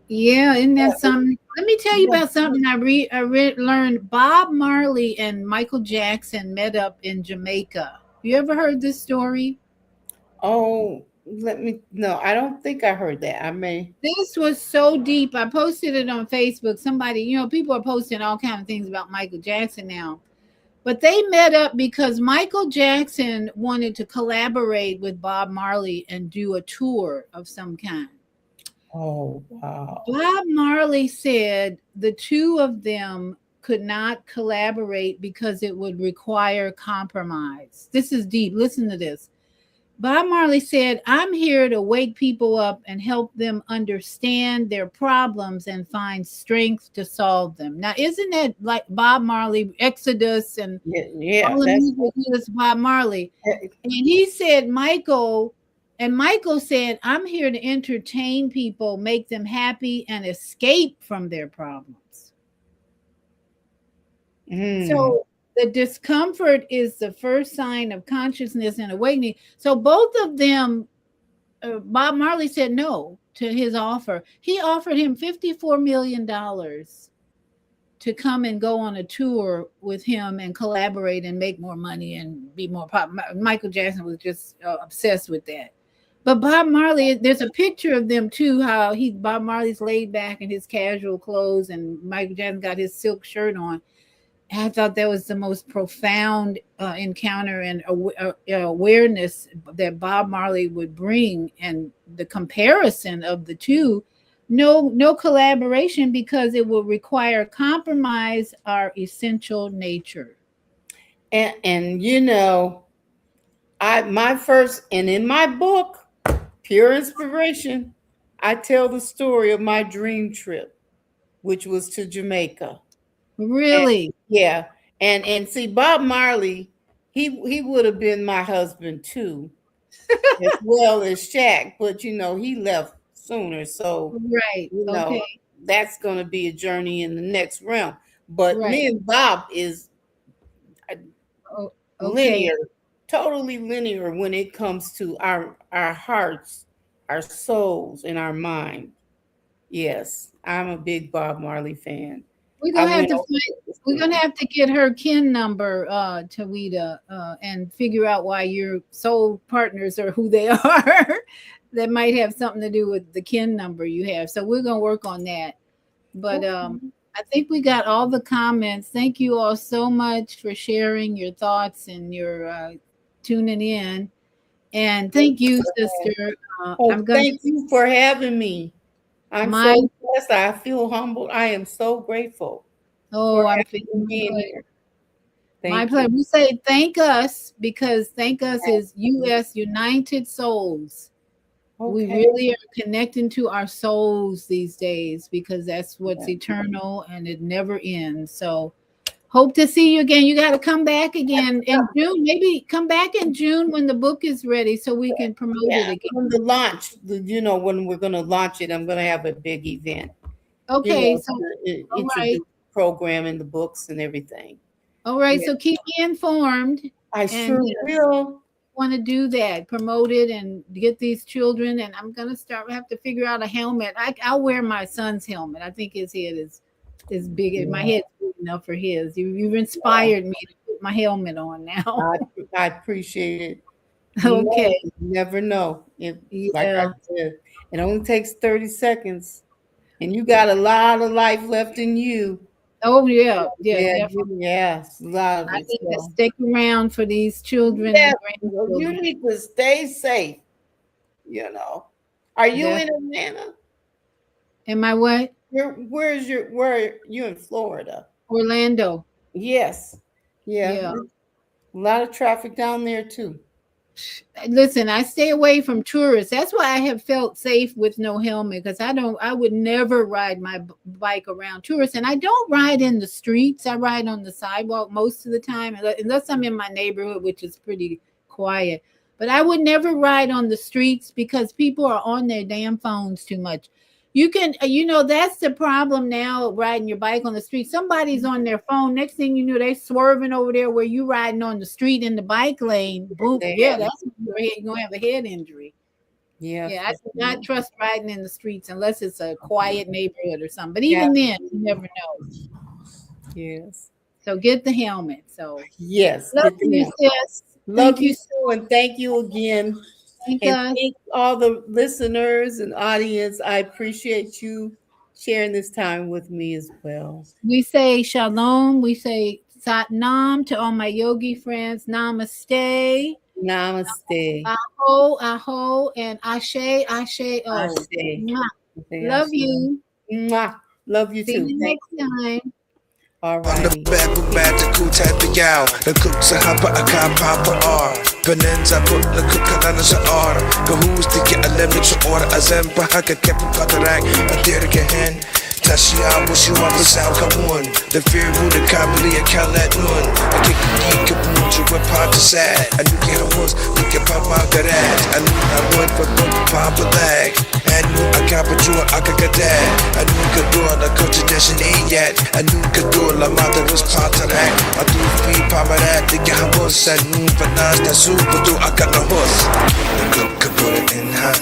Yeah, isn't that something? Let me tell you about something I learned. Bob Marley and Michael Jackson met up in Jamaica. You ever heard this story? Oh, no, I don't think I heard that. I may. This was so deep. I posted it on Facebook. Somebody, people are posting all kinds of things about Michael Jackson now. But they met up because Michael Jackson wanted to collaborate with Bob Marley and do a tour of some kind. Oh, wow. Bob Marley said the two of them could not collaborate because it would require compromise. This is deep. Listen to this. Bob Marley said, I'm here to wake people up and help them understand their problems and find strength to solve them. Now, isn't that like Bob Marley, Exodus, and all the music is Bob Marley? And he said, Michael said, I'm here to entertain people, make them happy, and escape from their problems. So the discomfort is the first sign of consciousness and awakening. So both of them, Bob Marley said no to his offer. He offered him $54 million to come and go on a tour with him and collaborate and make more money and be more popular. Michael Jackson was just obsessed with that. But Bob Marley, there's a picture of them too, how Bob Marley's laid back in his casual clothes and Michael Jackson got his silk shirt on. I thought that was the most profound encounter and awareness that Bob Marley would bring, and the comparison of the two. No collaboration because it will require compromise our essential nature. And in my book, Pure Inspiration, I tell the story of my dream trip, which was to Jamaica. Really? And see, Bob Marley, he would have been my husband too, as well as Shaq, but he left sooner, so that's going to be a journey in the next realm. But me and Bob is linear, totally linear when it comes to our hearts, our souls, and our mind. Yes, I'm a big Bob Marley fan. We're gonna have to get her kin number, Tawita, and figure out why your soul partners are who they are. That might have something to do with the kin number you have. So we're gonna work on that. But I think we got all the comments. Thank you all so much for sharing your thoughts and your tuning in. And thank you, sister. Thank you for having me. I'm so blessed. I feel humbled. I am so grateful. Oh, I'm feeling here. My pleasure. We say thank us because thank us is U.S. United Souls. We really are connecting to our souls these days because that's what's eternal and it never ends. So Hope to see you again. You got to come back again in June. Maybe come back in June when the book is ready so we can promote it again. When the launch, when we're going to launch it, I'm going to have a big event. Okay, so all introduce right. the program and the books and everything. All right, so keep me informed. I sure will. Want to do that, promote it, and get these children. And I'm gonna have to figure out a helmet. I'll wear my son's helmet. I think his head is big. My head's big enough for his. You've inspired me to put my helmet on now. I appreciate it. Okay. You never know. Like I said, it only takes 30 seconds, and you got a lot of life left in you. Oh yeah. Yes, a lot of it. I need to stick around for these children. Yeah, and grandchildren. you need to stay safe. Are you in Atlanta? Am I what? Where are you in Florida? Orlando. Yes. Yeah. A lot of traffic down there too. Listen, I stay away from tourists. That's why I have felt safe with no helmet, because I would never ride my bike around tourists. And I don't ride in the streets. I ride on the sidewalk most of the time, unless I'm in my neighborhood, which is pretty quiet. But I would never ride on the streets because people are on their damn phones too much. You can, that's the problem now, riding your bike on the street. Somebody's on their phone. Next thing you know, they swerving over there where you riding on the street in the bike lane. Boom. Yeah, that's when you're going to have a head injury. Yeah, I do not trust riding in the streets unless it's a quiet neighborhood or something. But even then, you never know. Yes. So get the helmet. So yes. Love you, sis. Love you too, and thank you again. Thank all the listeners and audience. I appreciate you sharing this time with me as well. We say shalom. We say satnam to all my yogi friends. Namaste. Namaste. Aho, and ashe, ashe. Oh, love you. Love you too. See you next time. On the bed with magical type of yow. The cooks are hopper, a car papa are. Penenza put the cook on us order. Go who's to get a limit to order. A zempa haka kept a cataract. A theater can hand. Tashi I wish you up a sound come on. The fear who the kabali a calat nun. I kick a geek up on you with part to sad. I knew get a horse, we can pop out that ass. I knew I went for both pop a leg. I knew I got but you I could get that. I knew could do the culture destined ain't yet. I knew could do la mother was part of that. I do free papa that the guy was and but now that's super do I got no horse. The cook could put it in hot,